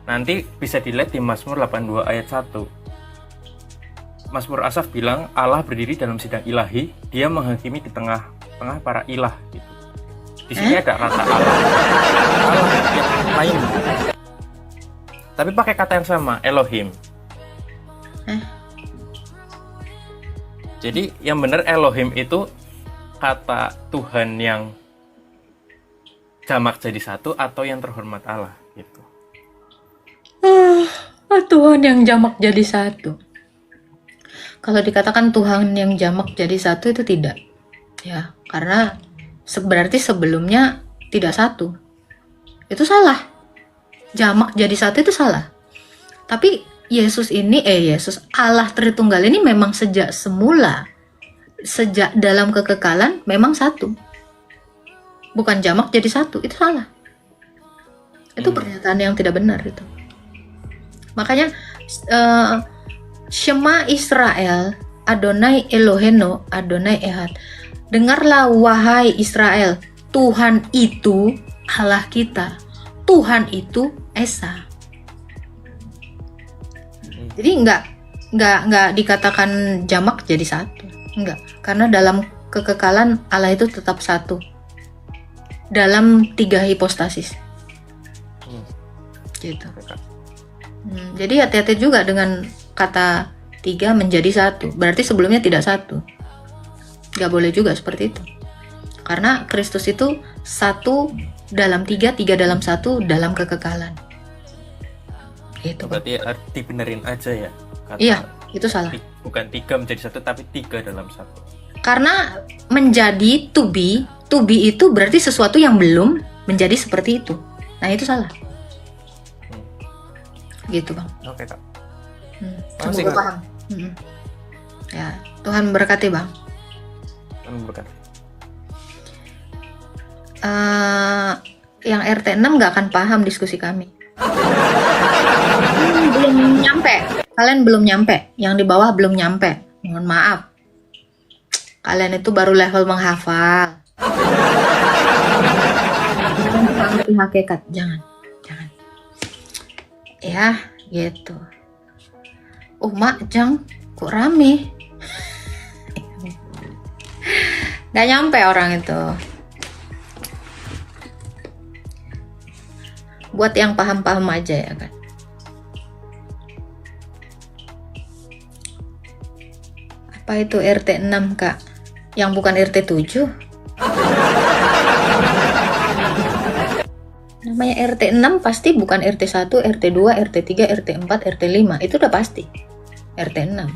Speaker 8: Nanti bisa dilihat di Mazmur 82 ayat 1. Mazmur Asaf bilang Allah berdiri dalam sidang ilahi, dia menghakimi di tengah-tengah para ilah gitu. Di sini ada kata Allah yang lain, tapi pakai kata yang sama, Elohim. Jadi yang benar Elohim itu kata Tuhan yang jamak jadi satu atau yang terhormat Allah gitu.
Speaker 3: Tuhan yang jamak jadi satu. Kalau dikatakan Tuhan yang jamak jadi satu itu tidak. Ya, karena berarti sebelumnya tidak satu. Itu salah. Jamak jadi satu itu salah. Tapi Yesus Allah Tritunggal ini memang sejak semula, sejak dalam kekekalan memang satu. Bukan jamak jadi satu, itu salah. Itu pernyataan yang tidak benar itu. Makanya Shema Israel, Adonai Eloheno, Adonai Echad. Dengarlah wahai Israel, Tuhan itu Allah kita. Tuhan itu Esa. Jadi enggak dikatakan jamak jadi satu. Enggak, karena dalam kekekalan Allah itu tetap satu. Dalam 3 hipostasis. Gitu. Jadi hati-hati juga dengan kata 3 menjadi satu. Berarti sebelumnya tidak satu. Gak boleh juga seperti itu. Karena Kristus itu satu dalam 3, 3 dalam 1 dalam kekekalan. Itu.
Speaker 8: Berarti dibenerin aja ya. Kata
Speaker 3: iya, itu salah.
Speaker 8: Bukan 3 menjadi 1 tapi 3 dalam 1.
Speaker 3: Karena menjadi to be itu berarti sesuatu yang belum menjadi seperti itu. Nah, itu salah. Gitu, Bang.
Speaker 8: Oke, Kak.
Speaker 3: Semoga paham. Ya, Tuhan berkati, Bang.
Speaker 8: Tuhan berkati.
Speaker 3: Yang RT6 nggak akan paham diskusi kami. Belum nyampe. Kalian belum nyampe, yang di bawah belum nyampe. Mohon maaf. Kalian itu baru level menghafal. Kalian tuh nggak ngerti hakikat, jangan. Ya, gitu. Mak, Jang, kok rame? Gak nyampe orang itu. Buat yang paham-paham aja ya kan. Apa itu RT 6, Kak? Yang bukan RT 7? Namanya RT 6 pasti bukan RT 1, RT 2, RT 3, RT 4, RT 5. Itu udah pasti. RT 6.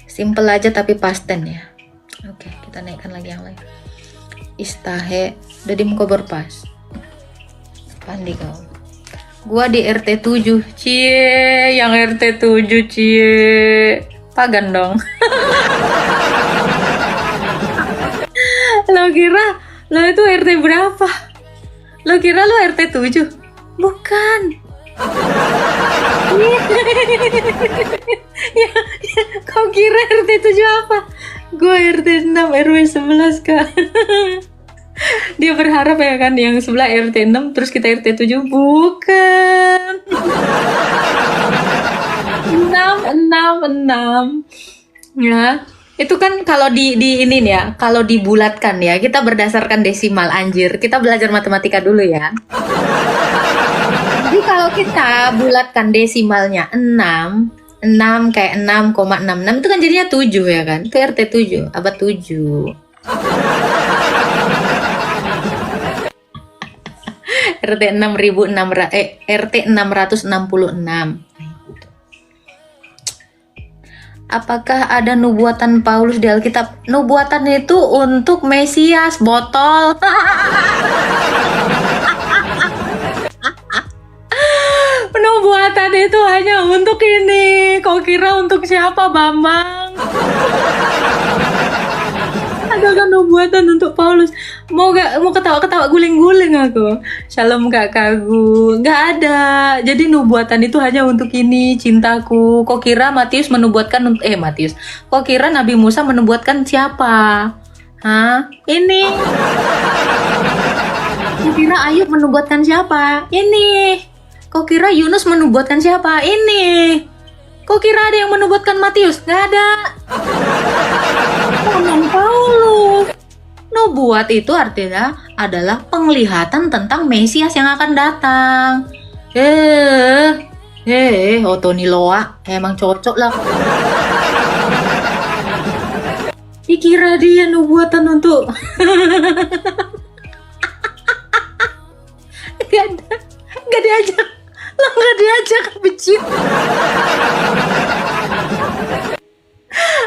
Speaker 3: Simple aja tapi pasten ya. Oke, kita naikkan lagi yang lain. Istahe, udah di muka berpas. Pandi kau. Gua di RT 7. Cie, yang RT 7 cie. Pagan dong. Lo kira lo itu RT berapa? Lo kira lo RT 7? Bukan. Kau kira RT 7 apa? Gue RT 6 RW 11, Kak. Dia berharap ya kan yang sebelah RT 6 terus kita RT 7. Bukan. 6. Ya. Itu kan kalau di ini nih ya, kalau dibulatkan ya, kita berdasarkan desimal anjir. Kita belajar matematika dulu ya. Jadi kalau kita bulatkan desimalnya 6 kayak 6,66 itu kan jadinya 7 ya kan? Itu RT 7, abad 7. RT 666. Apakah ada nubuatan Paulus di Alkitab? Nubuatan itu untuk Mesias, botol. Nubuatan itu hanya untuk ini. Kau kira untuk siapa, Bambang? Ada nubuatan untuk Paulus. Mau ketawa-ketawa guling-guling aku. Shalom kakakku. Gak ada. Jadi nubuatan itu hanya untuk ini, cintaku. Kok kira Matius menubuatkan Matius. Kok kira Nabi Musa menubuatkan siapa? Hah? Ini. Kok kira Ayub menubuatkan siapa? Ini. Kok kira Yunus menubuatkan siapa? Ini. Kok kira ada yang menubuatkan Matius? Gak ada. Ngomong Paulus. Nubuat itu artinya adalah penglihatan tentang Mesias yang akan datang. Otoni Loa emang cocok lah. Dikira dia nubuatan untuk Gak diajak. Lo gak diajak, becit.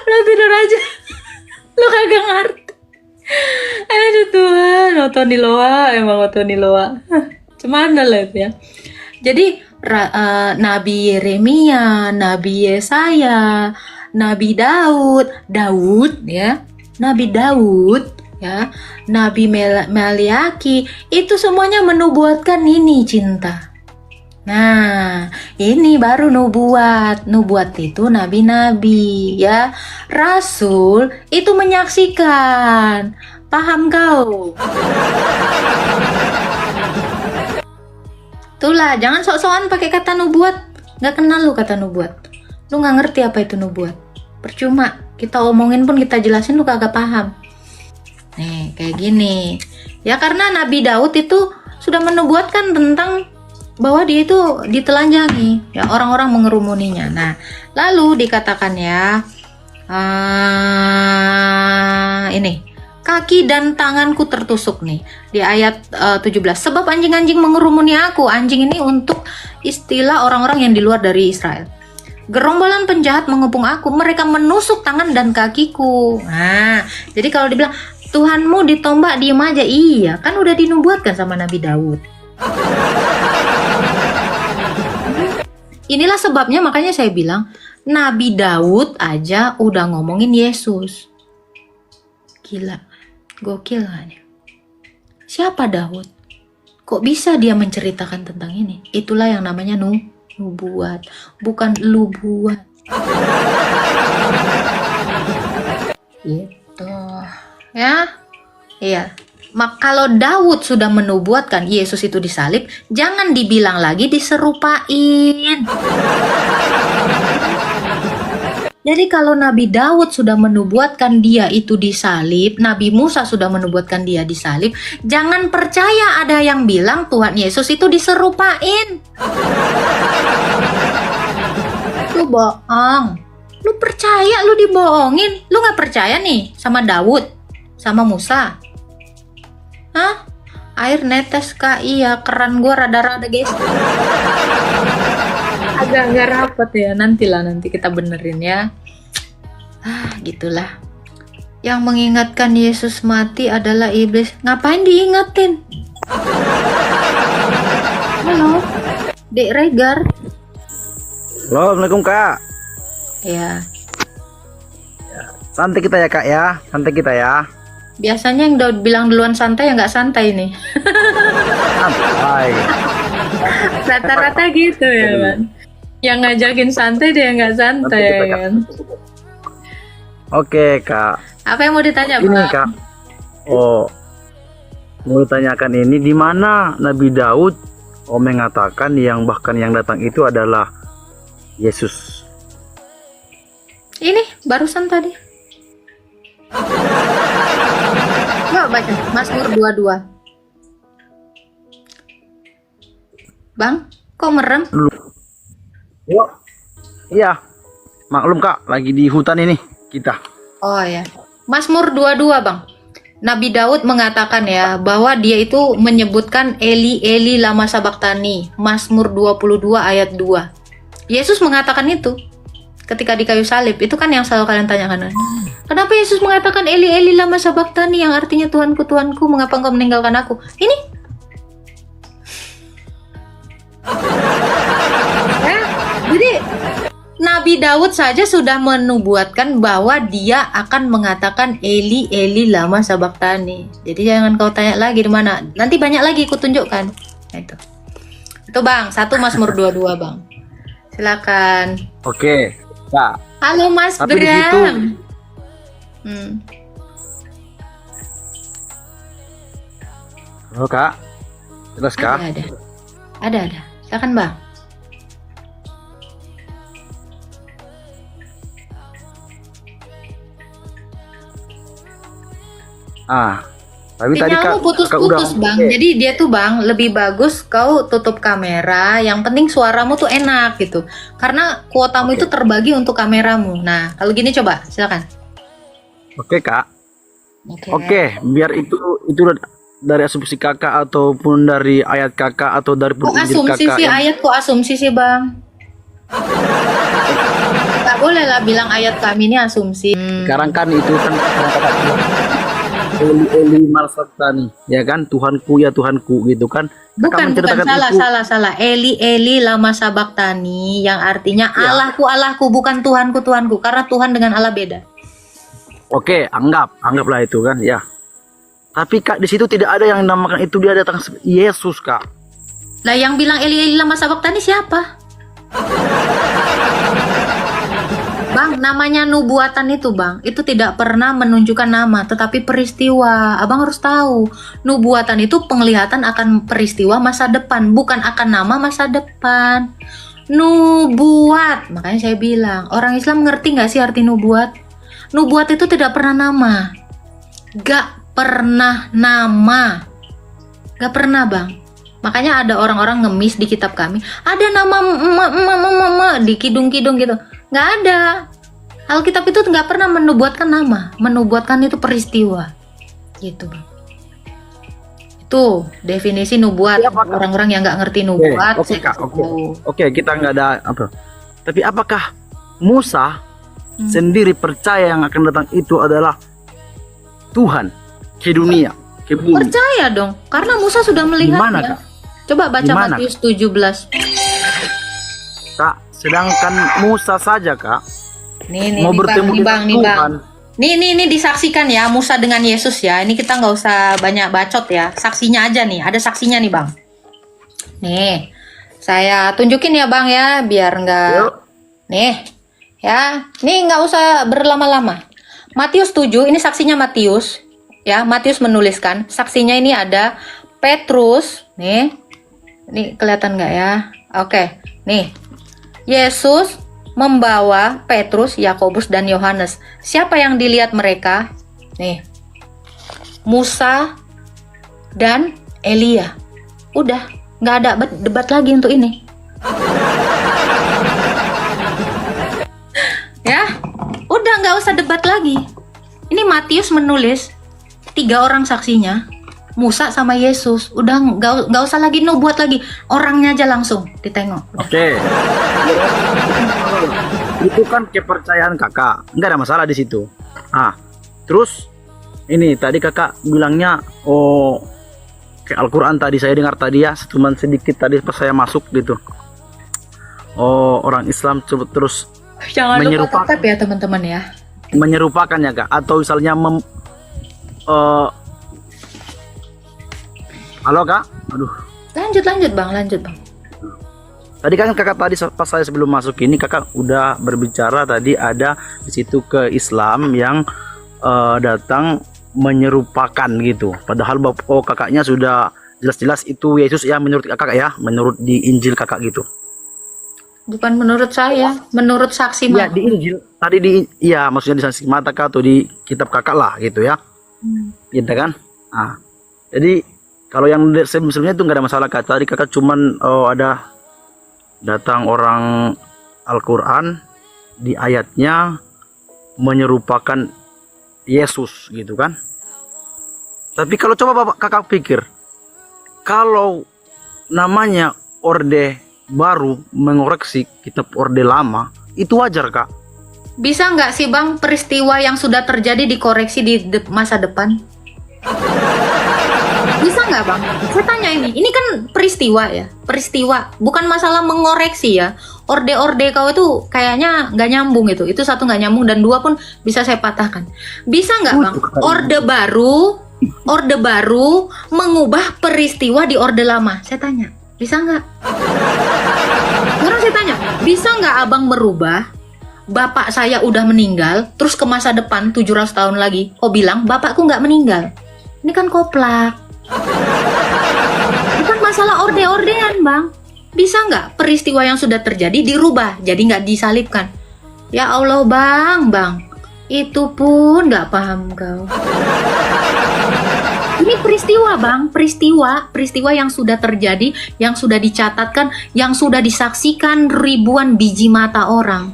Speaker 3: Lo tidur aja. Lo kagak ngerti. Aduh Tuhan, Otoni Loa, emang Otoni Loa. Cemana lah itu ya. Jadi Nabi Yeremia, Nabi Yesaya, Nabi Daud ya, Nabi Daud ya, Nabi Maliaki, itu semuanya menubuatkan ini cinta. Nah, ini baru nubuat. Nubuat itu nabi-nabi ya. Rasul itu menyaksikan. Paham kau? Itulah, jangan sok-sokan pakai kata nubuat. Gak kenal lu kata nubuat. Lu gak ngerti apa itu nubuat. Percuma, kita omongin pun kita jelasin lu kagak paham. Nih, kayak gini. Ya karena Nabi Daud itu sudah menubuatkan tentang bahwa dia itu ditelanjangi, ya orang-orang mengerumuninya. Nah, lalu dikatakan ya, ini kaki dan tanganku tertusuk nih di ayat 17. Sebab anjing-anjing mengerumuni aku. Anjing ini untuk istilah orang-orang yang di luar dari Israel. Gerombolan penjahat mengepung aku, mereka menusuk tangan dan kakiku. Nah, jadi kalau dibilang Tuhanmu ditombak, diem aja. Iya, kan udah dinubuatkan sama Nabi Daud. Inilah sebabnya makanya saya bilang Nabi Daud aja udah ngomongin Yesus. Gila, gokil kan ya? Siapa Daud? Kok bisa dia menceritakan tentang ini? Itulah yang namanya nubuat, bukan lu buat. Gitu. Ya. Iya. Kalau Daud sudah menubuatkan Yesus itu disalib, jangan dibilang lagi diserupain. Jadi kalau Nabi Daud sudah menubuatkan dia itu disalib, Nabi Musa sudah menubuatkan dia disalib, jangan percaya ada yang bilang Tuhan Yesus itu diserupain. Lu bohong. Lu percaya lu dibohongin. Lu gak percaya nih sama Daud, sama Musa. Hah? Air netes kak, iya keran gua rada-rada guys. Agak rapet ya, nanti kita benerin ya. Gitulah. Yang mengingatkan Yesus mati adalah iblis. Ngapain diingetin? Halo, Dek Regar.
Speaker 9: Halo, Assalamualaikum kak.
Speaker 3: Ya,
Speaker 9: Santai kita ya kak ya, santai kita ya.
Speaker 3: biasanya yang Daud bilang duluan santai ya nggak santai nih.
Speaker 9: Santai.
Speaker 3: Rata-rata gitu ya kan. Yang ngajakin santai dia nggak santai ya kan.
Speaker 9: Oke kak.
Speaker 3: Apa yang mau ditanya
Speaker 9: Ini
Speaker 3: Bang?
Speaker 9: kak. Oh, mau ditanyakan ini di mana Nabi Daud mengatakan yang bahkan yang datang itu adalah Yesus.
Speaker 3: Ini barusan tadi. Coba baca Mazmur 22. Bang, kok merem?
Speaker 9: Yuk. Iya. Maklum kak, lagi di hutan ini kita.
Speaker 3: Oh ya. Mazmur 22, Bang. Nabi Daud mengatakan ya bahwa dia itu menyebutkan Eli Eli lama sabaktani. Mazmur 22 ayat 2. Yesus mengatakan itu ketika di kayu salib. Itu kan yang selalu kalian tanyakan. Kenapa Yesus mengatakan Eli Eli lama sabaktani yang artinya Tuhanku Tuhanku mengapa engkau meninggalkan aku? Ini jadi Nabi Daud saja sudah menubuatkan bahwa dia akan mengatakan Eli Eli lama sabaktani. Jadi jangan kau tanya lagi di mana. Nanti banyak lagi aku tunjukkan. Nah, itu Bang, satu Mazmur 22 Bang. Silakan.
Speaker 9: Oke kak.
Speaker 3: Halo Mas
Speaker 9: Tapi di situ-
Speaker 3: Bram.
Speaker 9: Halo kak. Jelas kak.
Speaker 3: Ada. Silakan Bang.
Speaker 9: Tapi tadi
Speaker 3: Sinyalmu
Speaker 9: kak udah
Speaker 3: putus-putus Bang.
Speaker 9: oke.
Speaker 3: Jadi dia tuh Bang lebih bagus kau tutup kamera. Yang penting suaramu tuh enak gitu. Karena kuotamu itu terbagi untuk kameramu. Nah kalau gini coba silakan.
Speaker 9: Oke kak. Oke, biar itu dari asumsi kakak ataupun dari ayat kakak atau dari
Speaker 3: Kok
Speaker 9: Injil
Speaker 3: asumsi
Speaker 9: kakak
Speaker 3: sih
Speaker 9: yang-
Speaker 3: ayat, kok asumsi sih Bang? Gak boleh lah bilang ayat kami ini asumsi.
Speaker 9: Sekarang kan itu kan Eli Marsatani, ya kan, Tuhanku ya Tuhanku gitu kan. Kakak
Speaker 3: Bukan,
Speaker 9: menceritakan itu.
Speaker 3: salah. Eli Eli lama sabaktani yang artinya Allahku Allahku bukan Tuhanku Tuhanku karena Tuhan dengan Allah beda.
Speaker 9: Oke, anggaplah itu kan, ya. Tapi kak di situ tidak ada yang namakan itu dia datang Yesus kak.
Speaker 3: Lah yang bilang Eli Eli lama sabaktani siapa? Bang, namanya nubuatan itu Bang, itu tidak pernah menunjukkan nama, tetapi peristiwa. Abang harus tahu, nubuatan itu penglihatan akan peristiwa masa depan, bukan akan nama masa depan. Nubuat, makanya saya bilang, orang Islam ngerti nggak sih arti nubuat? Nubuat itu tidak pernah nama, gak pernah nama, gak pernah Bang. Makanya ada orang-orang ngemis di kitab kami, ada nama mama di kidung-kidung gitu. Nggak ada. Alkitab itu nggak pernah menubuatkan nama, menubuatkan itu peristiwa, gitu Bang. Itu definisi nubuat. Orang-orang yang nggak ngerti nubuat.
Speaker 9: Oke,
Speaker 3: saya
Speaker 9: kak,
Speaker 3: kasih tahu.
Speaker 9: Oke, kita nggak ada apa. Tapi apakah Musa sendiri percaya yang akan datang itu adalah Tuhan ke dunia, ke bumi?
Speaker 3: Percaya dong, karena Musa sudah melihatnya.
Speaker 9: Gimana, Kak?
Speaker 3: Coba baca
Speaker 9: Gimana,
Speaker 3: Matius 17.
Speaker 9: Kak, sedangkan Musa saja kak
Speaker 3: Nih
Speaker 9: mau bertemu
Speaker 3: nih
Speaker 9: dengan Tuhan.
Speaker 3: Nih disaksikan ya Musa dengan Yesus ya. Ini kita nggak usah banyak bacot ya. Saksinya aja nih. Ada saksinya nih Bang. Nih. Saya tunjukin ya Bang ya, biar nggak...
Speaker 9: Yuk.
Speaker 3: Nih, ya. Nih nggak usah berlama-lama. Matius 7, ini saksinya Matius. Ya, Matius menuliskan. Saksinya ini ada Petrus. Nih, ini kelihatan nggak ya? Oke, nih. Yesus membawa Petrus, Yakobus, dan Yohanes. Siapa yang dilihat mereka? Nih, Musa dan Elia. Udah, nggak ada debat lagi untuk ini. Ya, udah nggak usah debat lagi. Ini Matius menulis 3 orang saksinya, Musa sama Yesus. Udah nggak usah lagi buat lagi, orangnya aja langsung ditengok.
Speaker 9: Oke. Itu kan kepercayaan kakak, nggak ada masalah di situ. Terus ini tadi kakak bilangnya, ke Al-Quran tadi saya dengar tadi ya, cuma sedikit tadi pas saya masuk gitu. Orang Islam terus
Speaker 3: Jangan lupa
Speaker 9: menyerupakan
Speaker 3: tetap ya teman-teman ya.
Speaker 9: menyerupakan ya kak, atau misalnya halo kak, aduh.
Speaker 3: Lanjut Bang.
Speaker 9: Tadi kan kakak tadi pas saya sebelum masuk ini kakak udah berbicara tadi ada di situ ke Islam yang datang menyerupakan gitu. Padahal kakaknya sudah jelas-jelas itu Yesus ya menurut kakak ya, menurut di Injil kakak gitu.
Speaker 3: Bukan menurut saya, menurut saksi
Speaker 9: Ya
Speaker 3: mata.
Speaker 9: di Injil tadi iya maksudnya di saksi mata kak atau di kitab kakak lah gitu ya. Gitu kan? Jadi kalau yang sebelumnya itu nggak ada masalah kak. Tadi kakak cuman ada datang orang Al-Quran di ayatnya menyerupakan Yesus gitu kan. Tapi kalau coba kakak pikir, kalau namanya orde baru mengoreksi kitab orde lama, itu wajar kak?
Speaker 3: Bisa nggak sih Bang peristiwa yang sudah terjadi dikoreksi di masa depan? Bisa nggak Bang? Saya tanya ini kan peristiwa ya, peristiwa, bukan masalah mengoreksi ya. Orde-orde kau itu kayaknya nggak nyambung itu satu nggak nyambung, dan 2 pun bisa saya patahkan. Bisa nggak Bang? Orde baru mengubah peristiwa di orde lama. Saya tanya, bisa nggak? Sekarang saya tanya, bisa nggak abang merubah? Bapak saya udah meninggal, terus ke masa depan 700 tahun lagi, kau bilang bapakku nggak meninggal. Ini kan koplak. Bukan masalah orde-ordean Bang. Bisa nggak peristiwa yang sudah terjadi dirubah, jadi nggak disalibkan? Ya Allah Bang. Itu pun nggak paham kau. Ini peristiwa Bang, peristiwa yang sudah terjadi, yang sudah dicatatkan, yang sudah disaksikan ribuan biji mata orang.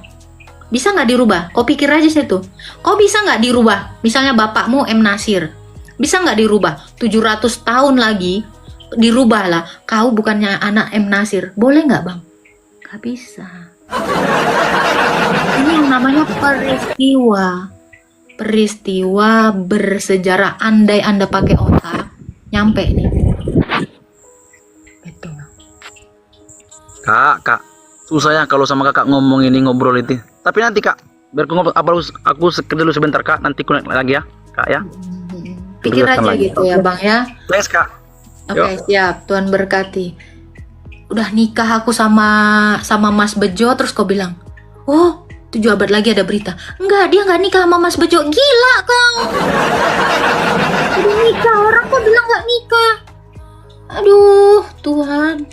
Speaker 3: Bisa nggak dirubah? Kau pikir aja situ. Kau bisa nggak dirubah? Misalnya bapakmu M. Nasir, bisa nggak dirubah? 700 tahun lagi dirubahlah. Kau bukannya anak M. Nasir, boleh nggak Bang? Nggak bisa. Ini yang namanya peristiwa bersejarah. Andai Anda pakai otak, nyampe nih. Itu Bang.
Speaker 9: Kak, susah ya kalau sama kakak ngomong ini, ngobrol itu. Tapi nanti kak, biar aku sekedar dulu sebentar kak, nanti connect lagi ya kak ya.
Speaker 3: Pikir
Speaker 9: Teruskan
Speaker 3: aja
Speaker 9: lagi.
Speaker 3: gitu ya Bang ya.
Speaker 9: Thanks kak.
Speaker 3: Oke, siap. Tuhan berkati. Udah nikah aku sama Mas Bejo, terus kau bilang, 7 abad lagi ada berita. Enggak, dia nggak nikah sama Mas Bejo. Gila kau. Udah nikah, orang kok bilang nggak nikah. Aduh, Tuhan.